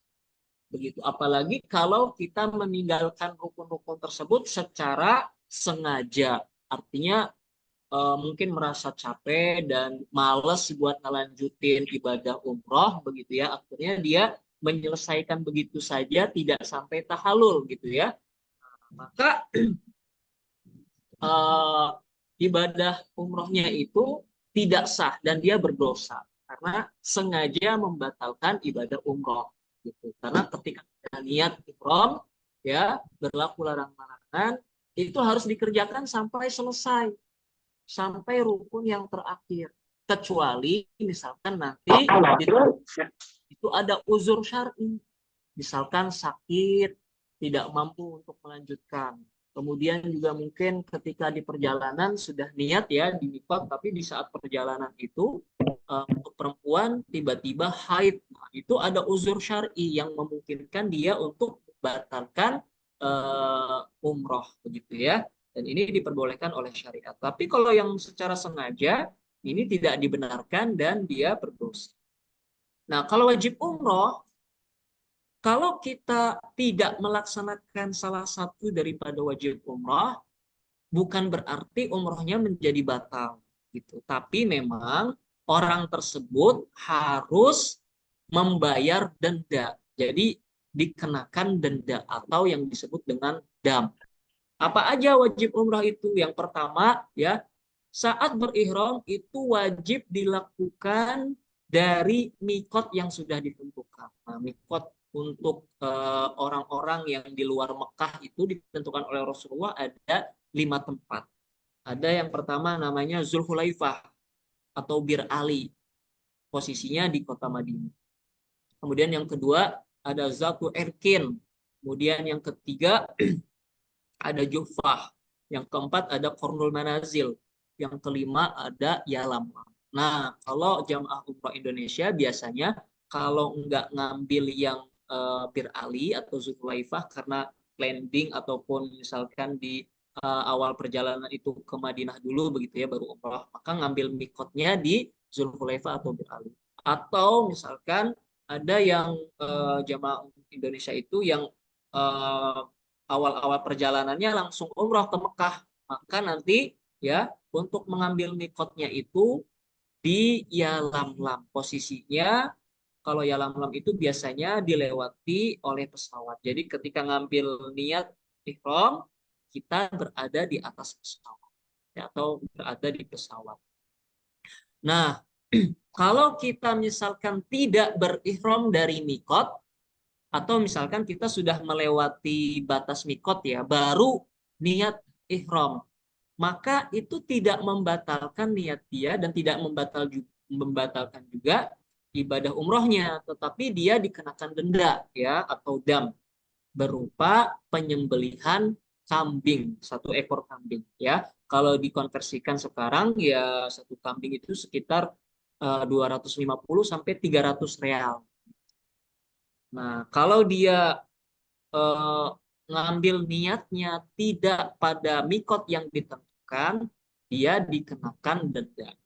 Begitu. Apalagi kalau kita meninggalkan rukun-rukun tersebut secara sengaja. Artinya mungkin merasa capek dan males buat ngelanjutin ibadah umroh begitu ya. Akhirnya dia menyelesaikan begitu saja tidak sampai tahallul gitu ya. Maka ibadah umrohnya itu tidak sah dan dia berdosa karena sengaja membatalkan ibadah umroh gitu. Karena ketika kita niat ihram ya, berlaku larang-larangan, itu harus dikerjakan sampai selesai, sampai rukun yang terakhir. kecuali misalkan nanti itu ada uzur syar'i, misalkan sakit, tidak mampu untuk melanjutkan. Kemudian juga mungkin ketika di perjalanan sudah niat ya di mikot, tapi di saat perjalanan itu untuk perempuan tiba-tiba haid. Nah, itu ada uzur syar'i yang memungkinkan dia untuk membatalkan umroh begitu ya. Dan ini diperbolehkan oleh syariat. Tapi kalau yang secara sengaja ini tidak dibenarkan dan dia berdosa. Nah, kalau wajib umroh, kalau kita tidak melaksanakan salah satu daripada wajib umroh, bukan berarti umrohnya menjadi batal, gitu. Tapi memang orang tersebut harus membayar denda. Jadi dikenakan denda atau yang disebut dengan dam. Apa aja wajib umroh itu? Yang pertama ya, saat berihram itu wajib dilakukan dari mikot yang sudah ditentukan. Nah, mikot untuk orang-orang yang di luar Mekah itu ditentukan oleh Rasulullah ada 5 tempat. Ada yang pertama namanya Zulhulaifah atau Bir Ali. Posisinya di kota Madinah. Kemudian yang kedua ada Zatu Erkin. Kemudian yang ketiga ada Jufah. Yang keempat ada Qornul Manazil. Yang kelima ada Yalamlam. Nah, kalau jamaah umroh Indonesia biasanya kalau nggak ngambil yang Bir Ali atau Zulhulaifah karena landing ataupun misalkan di awal perjalanan itu ke Madinah dulu begitu ya baru umroh, maka ngambil mikotnya di Zulhulaifah atau Bir Ali. Atau misalkan ada yang jamaah Indonesia itu yang awal-awal perjalanannya langsung umroh ke Mekah, maka nanti ya untuk mengambil mikotnya itu di Yalamlam. Posisinya kalau Yalamlam itu biasanya dilewati oleh pesawat. Jadi ketika ngambil niat ihram, kita berada di atas pesawat ya, atau berada di pesawat. Nah, kalau kita misalkan tidak berihram dari mikot, atau misalkan kita sudah melewati batas mikot ya, baru niat ihram, maka itu tidak membatalkan niat dia dan tidak membatalkan juga ibadah umrohnya, tetapi dia dikenakan denda ya atau dam berupa penyembelihan kambing, 1 ekor kambing ya. Kalau dikonversikan sekarang ya 1 kambing itu sekitar 250 sampai 300 real. Nah, kalau dia ngambil niatnya tidak pada mikot yang ditentukan, dia dikenakan denda.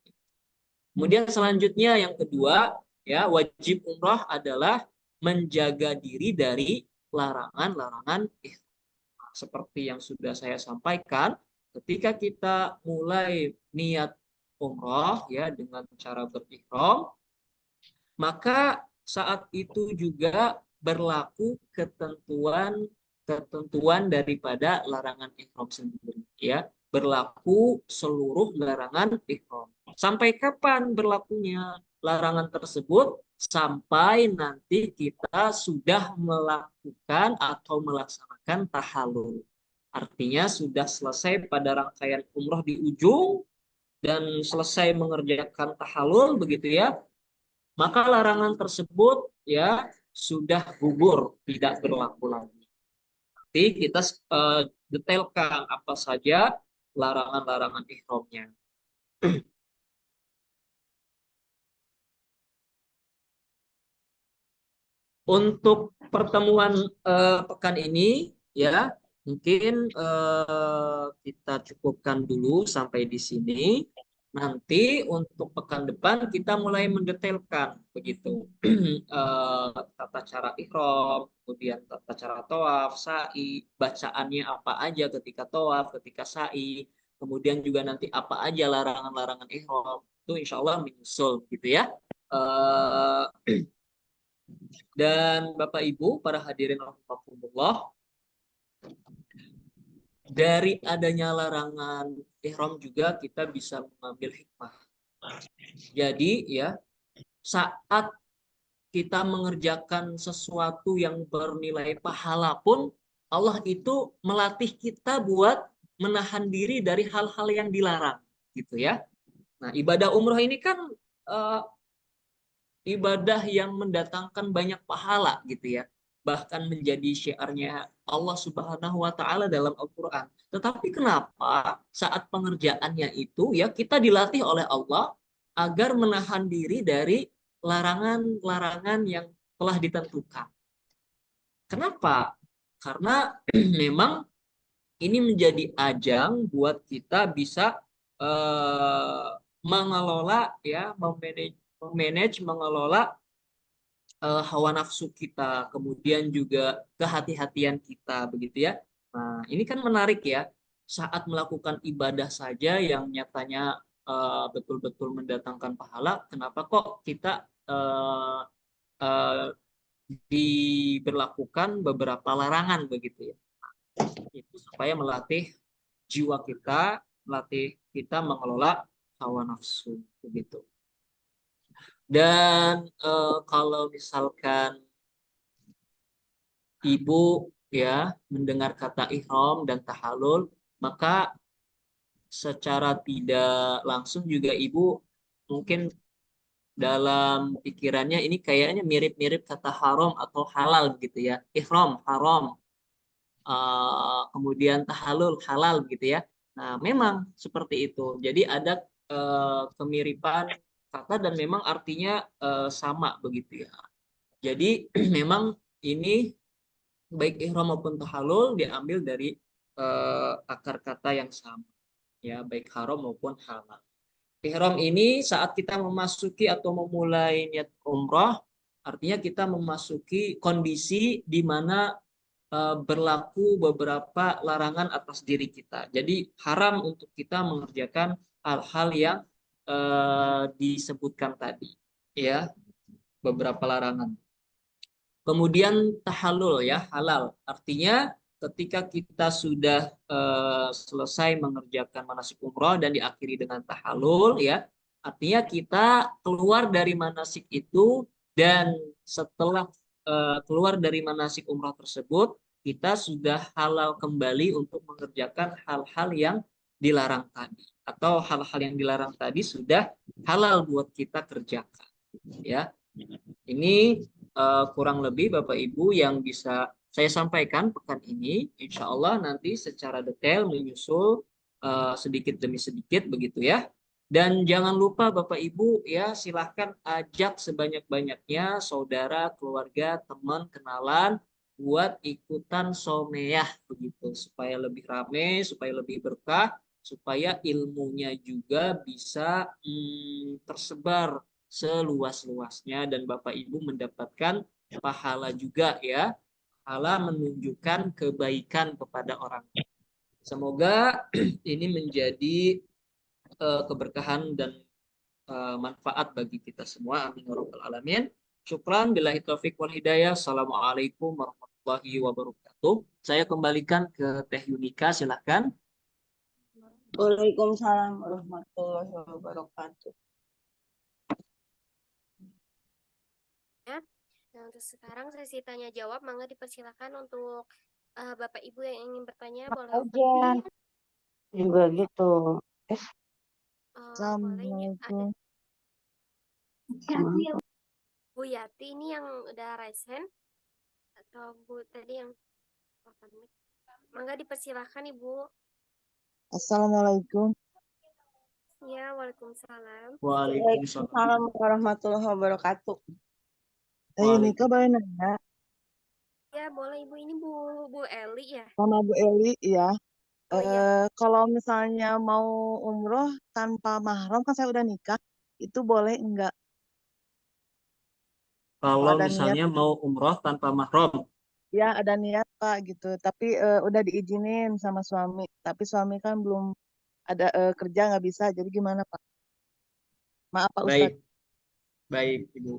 Kemudian selanjutnya yang kedua, ya wajib umroh adalah menjaga diri dari larangan-larangan ihram. Seperti yang sudah saya sampaikan, ketika kita mulai niat umroh ya dengan cara berihram, maka saat itu juga berlaku ketentuan daripada larangan ihram sendiri ya, berlaku seluruh larangan ihram. Sampai kapan berlakunya larangan tersebut? Sampai nanti kita sudah melakukan atau melaksanakan tahallul. Artinya sudah selesai pada rangkaian umroh di ujung dan selesai mengerjakan tahallul begitu ya. Maka larangan tersebut ya sudah gugur, tidak berlaku lagi. Nanti kita detailkan apa saja larangan-larangan ihramnya. Untuk pertemuan pekan ini ya mungkin kita cukupkan dulu sampai di sini. Nanti untuk pekan depan kita mulai mendetailkan begitu tata cara ihram, kemudian tata cara tawaf, sa'i, bacaannya apa aja ketika tawaf, ketika sa'i, kemudian juga nanti apa aja larangan-larangan ihram itu insya Allah menyusul gitu ya. Dan Bapak Ibu para hadirin rahimakumullah, dari adanya larangan ihram juga kita bisa mengambil hikmah. Jadi ya, saat kita mengerjakan sesuatu yang bernilai pahala pun Allah itu melatih kita buat menahan diri dari hal-hal yang dilarang gitu ya. Nah, ibadah umroh ini kan eh, ibadah yang mendatangkan banyak pahala gitu ya. Bahkan menjadi syiarnya Allah Subhanahu wa taala dalam Al-Qur'an. Tetapi kenapa saat pengerjaannya itu ya kita dilatih oleh Allah agar menahan diri dari larangan-larangan yang telah ditentukan. Kenapa? Karena memang ini menjadi ajang buat kita bisa eh, mengelola ya, mengelola hawa nafsu kita, kemudian juga kehati-hatian kita begitu ya. Nah, ini kan menarik ya. Saat melakukan ibadah saja yang nyatanya betul-betul mendatangkan pahala, kenapa kok kita eh, diberlakukan beberapa larangan begitu ya. Itu supaya melatih jiwa kita, melatih kita mengelola hawa nafsu begitu. Dan kalau misalkan ibu ya mendengar kata ihram dan tahalul, maka secara tidak langsung juga ibu mungkin dalam pikirannya ini kayaknya mirip-mirip kata haram atau halal gitu ya. Ihram haram, kemudian tahalul halal gitu ya. Nah, memang seperti itu. Jadi ada kemiripan kata dan memang artinya sama begitu ya. Jadi memang ini baik ihram maupun tahalul diambil dari akar kata yang sama ya, baik haram maupun halal. Ihram ini saat kita memasuki atau memulai niat umrah, artinya kita memasuki kondisi di mana berlaku beberapa larangan atas diri kita. Jadi haram untuk kita mengerjakan hal-hal yang disebutkan tadi, ya, beberapa larangan. Kemudian tahallul ya, halal. Artinya ketika kita sudah selesai mengerjakan manasik umroh dan diakhiri dengan tahallul ya, artinya kita keluar dari manasik itu dan setelah keluar dari manasik umroh tersebut, kita sudah halal kembali untuk mengerjakan hal-hal yang dilarang tadi atau hal-hal yang dilarang tadi sudah halal buat kita kerjakan ya. Ini kurang lebih Bapak Ibu yang bisa saya sampaikan pekan ini. Insya Allah nanti secara detail menyusul sedikit demi sedikit begitu ya. Dan jangan lupa Bapak Ibu ya, silahkan ajak sebanyak-banyaknya saudara, keluarga, teman, kenalan buat ikutan someyah begitu supaya lebih ramai, supaya lebih berkah, supaya ilmunya juga bisa tersebar seluas-luasnya dan Bapak Ibu mendapatkan pahala juga ya. Pahala menunjukkan kebaikan kepada orang. Semoga ini menjadi keberkahan dan manfaat bagi kita semua. Amin ya rabbal alamin. Syukran billahi taufik wal hidayah. Assalamualaikum warahmatullahi wabarakatuh. Saya kembalikan ke Teh Yunika, silahkan. Waalaikumsalam warahmatullahi wabarakatuh. Nah, untuk sekarang sesi tanya jawab, mangga dipersilakan untuk Bapak Ibu yang ingin bertanya boleh Ujian juga gitu. boleh ini ada Assalamualaikum. Bu Yati ini yang udah raise hand atau Bu tadi yang mangga dipersilakan Ibu. Assalamualaikum. Ya, waalaikumsalam. Waalaikumsalam warahmatullahi wabarakatuh. Yunika boleh nanya Ya, boleh Ibu. Ini Bu Eli ya? sama Bu Eli ya. Oh iya. Kalau misalnya mau umroh tanpa mahram kan saya udah nikah, itu boleh enggak? Kalau ada misalnya niat, mau umroh tanpa mahram, ya ada niat Pak gitu, tapi udah diizinin sama suami, tapi suami kan belum ada kerja nggak bisa, jadi gimana Pak? Maaf Pak Ustadz. baik, baik Ibu.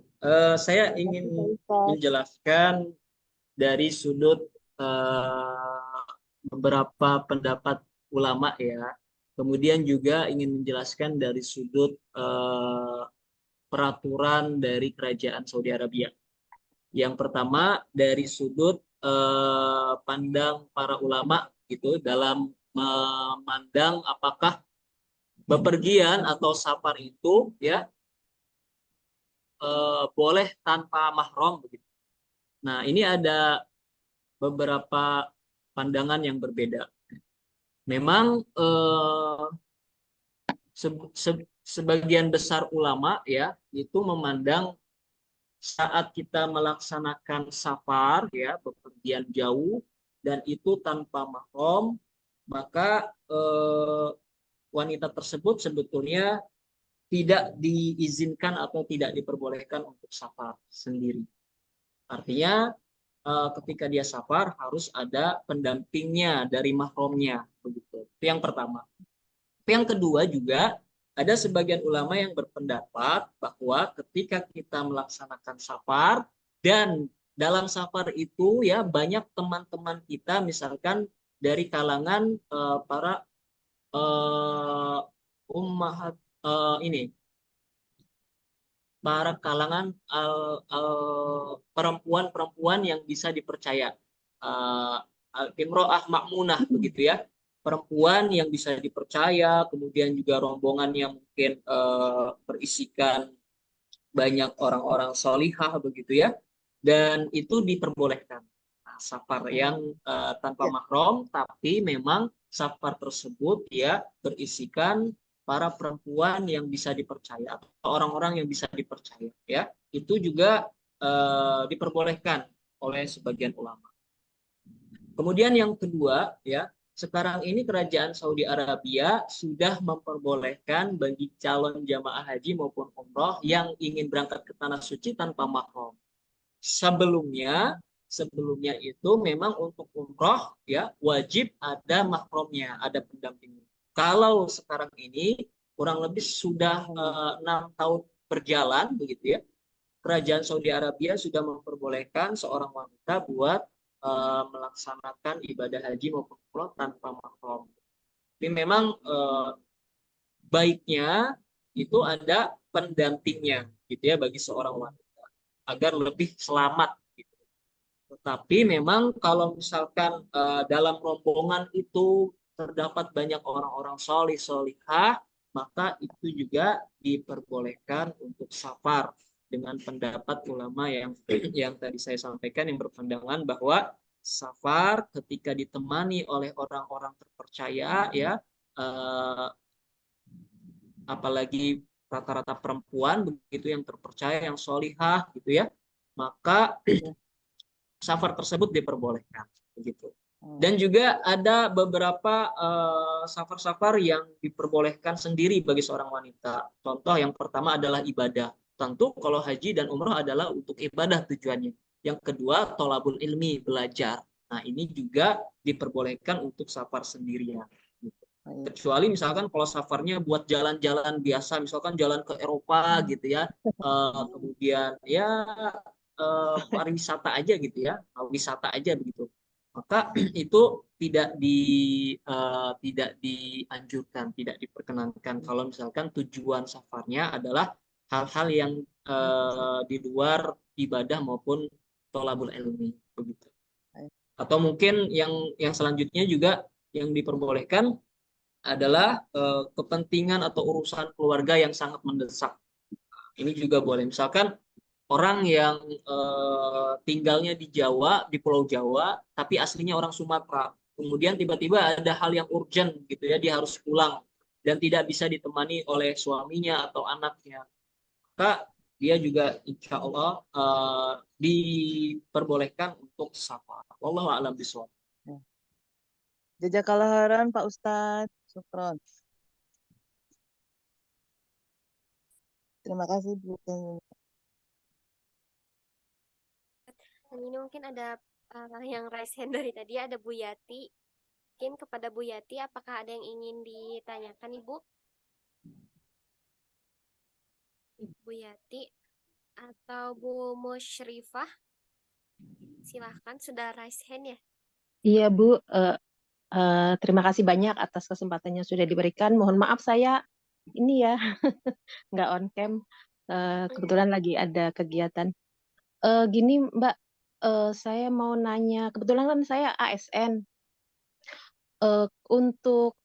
Saya ingin Pak Ustadz. menjelaskan dari sudut beberapa pendapat ulama ya. Kemudian juga ingin menjelaskan dari sudut peraturan dari kerajaan Saudi Arabia. Yang pertama dari sudut pandang para ulama gitu dalam memandang apakah bepergian atau safar itu ya boleh tanpa mahram begitu. Nah, ini ada beberapa pandangan yang berbeda. Memang sebagian besar ulama ya itu memandang saat kita melaksanakan safar ya bepergian jauh dan itu tanpa mahram, maka wanita tersebut sebetulnya tidak diizinkan atau tidak diperbolehkan untuk safar sendiri. Artinya ketika dia safar harus ada pendampingnya dari mahramnya begitu. Itu yang pertama. Yang kedua juga ada sebagian ulama yang berpendapat bahwa ketika kita melaksanakan safar dan dalam safar itu ya banyak teman-teman kita misalkan dari kalangan para ummahat ini para kalangan perempuan-perempuan yang bisa dipercaya, imro'ah makmunah begitu ya, perempuan yang bisa dipercaya, kemudian juga rombongan yang mungkin berisikan banyak orang-orang solihah begitu ya, dan itu diperbolehkan. Nah, safar yang tanpa mahram, tapi memang safar tersebut ya berisikan para perempuan yang bisa dipercaya atau orang-orang yang bisa dipercaya ya, itu juga diperbolehkan oleh sebagian ulama. Kemudian yang kedua ya, sekarang ini kerajaan Saudi Arabia sudah memperbolehkan bagi calon jamaah haji maupun umroh yang ingin berangkat ke tanah suci tanpa mahram. Sebelumnya itu memang untuk umroh ya wajib ada mahramnya, ada pendampingnya. Kalau sekarang ini kurang lebih sudah 6 tahun berjalan begitu ya, kerajaan Saudi Arabia sudah memperbolehkan seorang wanita buat melaksanakan ibadah haji maupun umroh tanpa mahram. Tapi memang baiknya itu ada pendampingnya gitu ya bagi seorang wanita agar lebih selamat gitu. Tetapi memang kalau misalkan dalam rombongan itu terdapat banyak orang-orang solih solihah, maka itu juga diperbolehkan untuk safar dengan pendapat ulama yang tadi saya sampaikan yang berpandangan bahwa safar ketika ditemani oleh orang-orang terpercaya ya, apalagi rata-rata perempuan begitu yang terpercaya, yang solihah gitu ya, maka safar tersebut diperbolehkan begitu. Dan juga ada beberapa safar-safar yang diperbolehkan sendiri bagi seorang wanita. Contoh yang pertama adalah ibadah. Tentu kalau haji dan umroh adalah untuk ibadah tujuannya. Yang kedua, tolabul ilmi, belajar. Nah, ini juga diperbolehkan untuk safar sendirian. Kecuali misalkan kalau safarnya buat jalan-jalan biasa, misalkan jalan ke Eropa gitu ya, kemudian ya pariwisata aja gitu ya, wisata aja begitu, maka itu tidak dianjurkan, tidak diperkenankan kalau misalkan tujuan safarnya adalah hal-hal yang di luar ibadah maupun tolabul ilmi begitu. Atau mungkin yang selanjutnya juga yang diperbolehkan adalah kepentingan atau urusan keluarga yang sangat mendesak. Ini juga boleh. Misalkan orang yang tinggalnya di Jawa, di Pulau Jawa, tapi aslinya orang Sumatera. Kemudian tiba-tiba ada hal yang urgent gitu ya, dia harus pulang dan tidak bisa ditemani oleh suaminya atau anaknya. Maka dia juga insya Allah diperbolehkan untuk safar. Wallahu a'lam bishawab. Jazakallah khairan Pak Ustadz. Syukron. Terima kasih Bu. Dan ini mungkin ada yang raise hand dari tadi, ada Bu Yati. Mungkin kepada Bu Yati, apakah ada yang ingin ditanyakan Ibu? Bu Yati atau Bu Musyrifah? Silahkan, sudah raise hand ya? Iya Bu, terima kasih banyak atas kesempatan yang sudah diberikan. Mohon maaf saya ini ya nggak on cam. Kebetulan lagi ada kegiatan. Gini Mbak, saya mau nanya. Kebetulan kan saya ASN. Untuk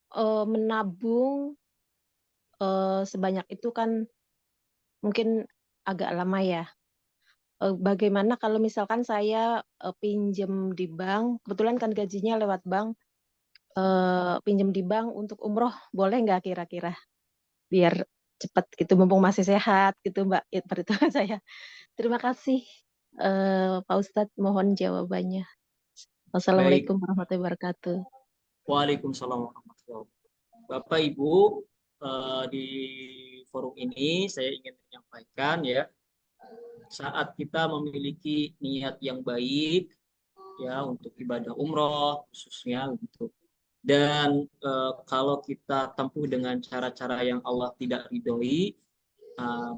menabung sebanyak itu kan mungkin agak lama ya. Bagaimana kalau misalkan saya pinjem di bank, kebetulan kan gajinya lewat bank, pinjem di bank untuk umroh, boleh nggak kira-kira? Biar cepat gitu, mumpung masih sehat gitu Mbak. Perhitungan saya. Terima kasih Pak Ustadz, mohon jawabannya. Baik, Wassalamualaikum warahmatullahi wabarakatuh. Waalaikumsalam warahmatullahi wabarakatuh. Bapak Ibu, di forum ini saya ingin menyampaikan ya, saat kita memiliki niat yang baik ya untuk ibadah umroh khususnya gitu. Dan kalau kita tempuh dengan cara-cara yang Allah tidak ridhoi,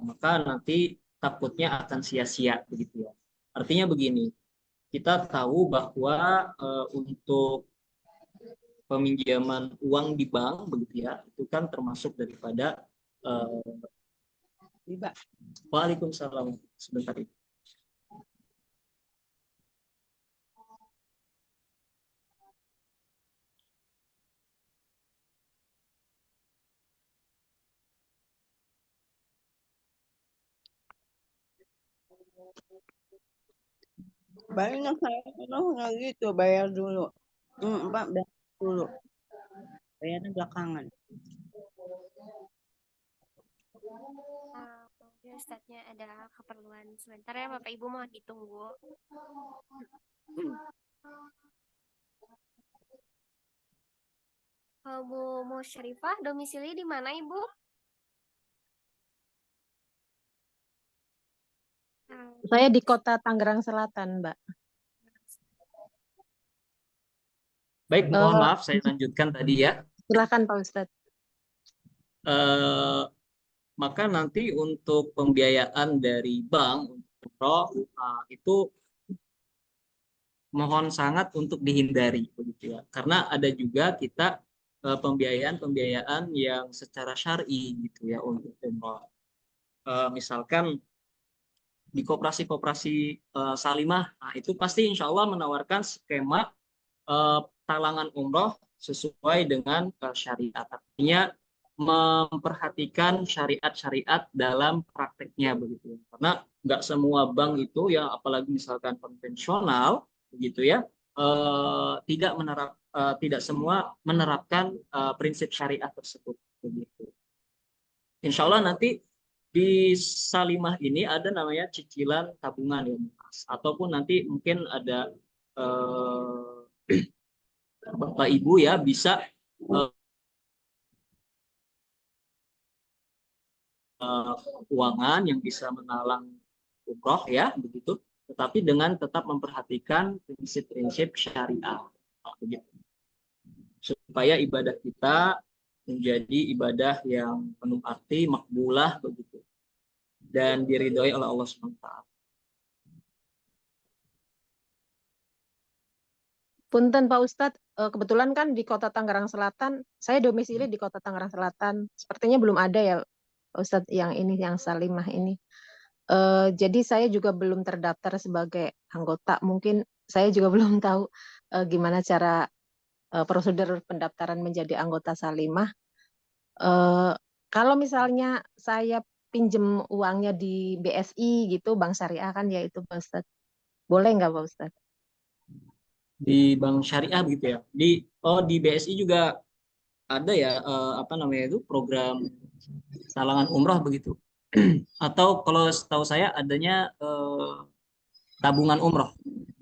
maka nanti takutnya akan sia-sia begitu ya. Artinya begini, kita tahu bahwa untuk peminjaman uang di bank begitu ya, itu kan termasuk daripada Riba. Waalaikumsalam sebentar itu. Banyak saya nggak gitu, bayar dulu. Pak, bayar dulu. Bayarnya belakangan. Mungkin Ustadznya ada keperluan sebentar ya, Bapak Ibu mohon ditunggu. Bu Musyrifah, domisili di mana Ibu? Saya di kota Tangerang Selatan, Mbak. Baik, mohon maaf saya lanjutkan tadi ya. Silakan Pak Ustadz. Maka nanti untuk pembiayaan dari bank untuk umroh itu mohon sangat untuk dihindari begitu ya. Karena ada juga kita pembiayaan yang secara syar'i gitu ya untuk umroh. Misalkan di koperasi-koperasi salimah, itu pasti insya Allah menawarkan skema talangan umroh sesuai dengan syariat. Artinya memperhatikan syariat-syariat dalam prakteknya begitu. Karena nggak semua bank itu ya, apalagi misalkan konvensional begitu ya, tidak semua menerapkan prinsip syariat tersebut begitu. Insya Allah nanti di Salimah ini ada namanya cicilan tabungan ya, ataupun nanti mungkin ada Bapak Ibu ya bisa keuangan yang bisa menalang umroh ya begitu, tetapi dengan tetap memperhatikan prinsip-prinsip syariah begitu, supaya ibadah kita menjadi ibadah yang penuh arti, makbulah begitu, dan diridhoi oleh Allah SWT. Punten Pak Ustadz, kebetulan kan di kota Tangerang Selatan, saya domisili di kota Tangerang Selatan. Sepertinya belum ada ya Pak Ustadz yang ini, yang Salimah ini. Jadi saya juga belum terdaftar sebagai anggota. Mungkin saya juga belum tahu gimana cara prosedur pendaftaran menjadi anggota Salimah. Kalau misalnya saya pinjem uangnya di BSI gitu, Bank Syariah kan ya itu Pak Ustadz. Boleh nggak Pak Ustadz? Di bank syariah gitu ya. Di BSI juga ada ya apa namanya itu program talangan umroh begitu. Atau kalau setahu saya adanya tabungan umroh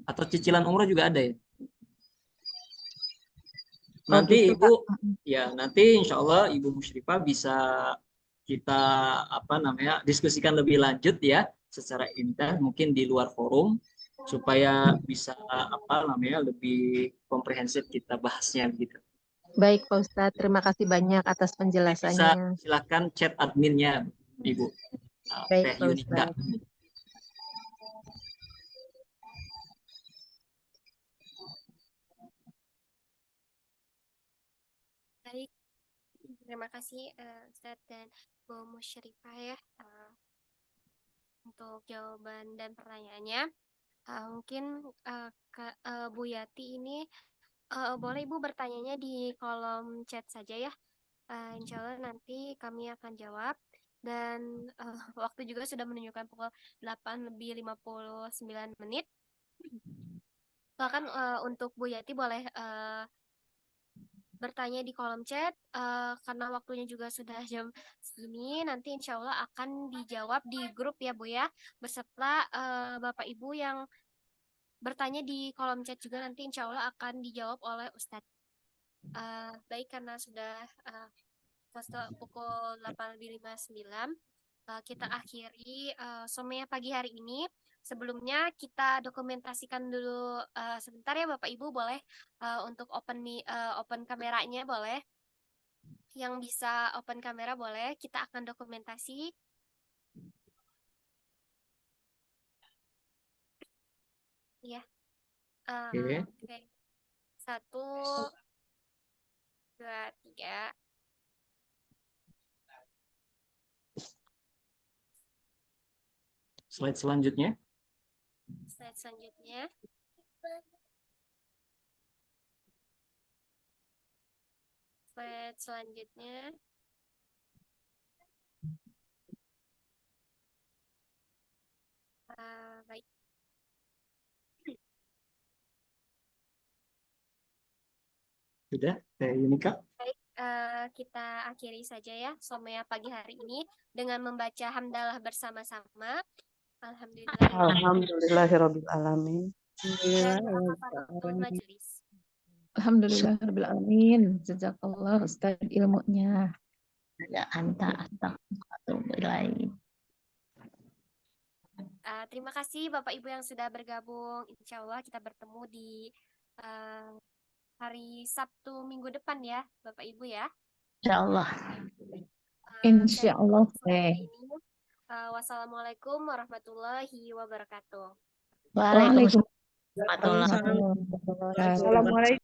atau cicilan umroh juga ada ya. Nanti gitu, Ibu Pak. ya, nanti insya Allah Ibu Musyrifah bisa kita apa namanya diskusikan lebih lanjut ya secara intens mungkin di luar forum, supaya bisa apa namanya lebih komprehensif kita bahasnya gitu. Baik Pak Ustadz, terima kasih banyak atas Nanti bisa penjelasannya. silakan chat adminnya Ibu Baik Teh Pak Yuninda. Ustadz. Baik, terima kasih Ustadz dan Bu Musyrifah ya untuk jawaban dan pertanyaannya. Mungkin Bu Yati ini boleh Ibu bertanyanya di kolom chat saja ya. Insya Allah nanti kami akan jawab. Dan waktu juga sudah menunjukkan pukul 8:59. Bahkan untuk Bu Yati boleh bertanya di kolom chat, karena waktunya juga sudah jam segini. Nanti insya Allah akan dijawab di grup ya Bu ya, beserta Bapak Ibu yang bertanya di kolom chat juga nanti insya Allah akan dijawab oleh Ustadz. Baik, karena sudah pukul 8:59, kita akhiri Somea pagi hari ini. Sebelumnya kita dokumentasikan dulu sebentar ya Bapak Ibu, boleh untuk open kameranya boleh. Yang bisa open kamera boleh, kita akan dokumentasi. Ya. Oke. Oke. 1, 2, 3. Slide selanjutnya. Slide selanjutnya. Slide selanjutnya. Baik. Sudah, Yunika. Baik, kita akhiri saja ya Somea pagi hari ini dengan membaca hamdalah bersama-sama. Alhamdulillah. Alhamdulillahirabbil alamin. Dan kafaratul majelis. Alhamdulillahirabbil alamin. Jazakallah Ustaz ilmunya. Ya anta astagfirullahaladzim. Terima kasih Bapak Ibu yang sudah bergabung. Insya Allah kita bertemu di hari Sabtu minggu depan ya Bapak Ibu ya. Insyaallah. Insyaallah. Wassalamualaikum warahmatullahi wabarakatuh. Waalaikumsalam. Waalaikumsalam. Assalamualaikum.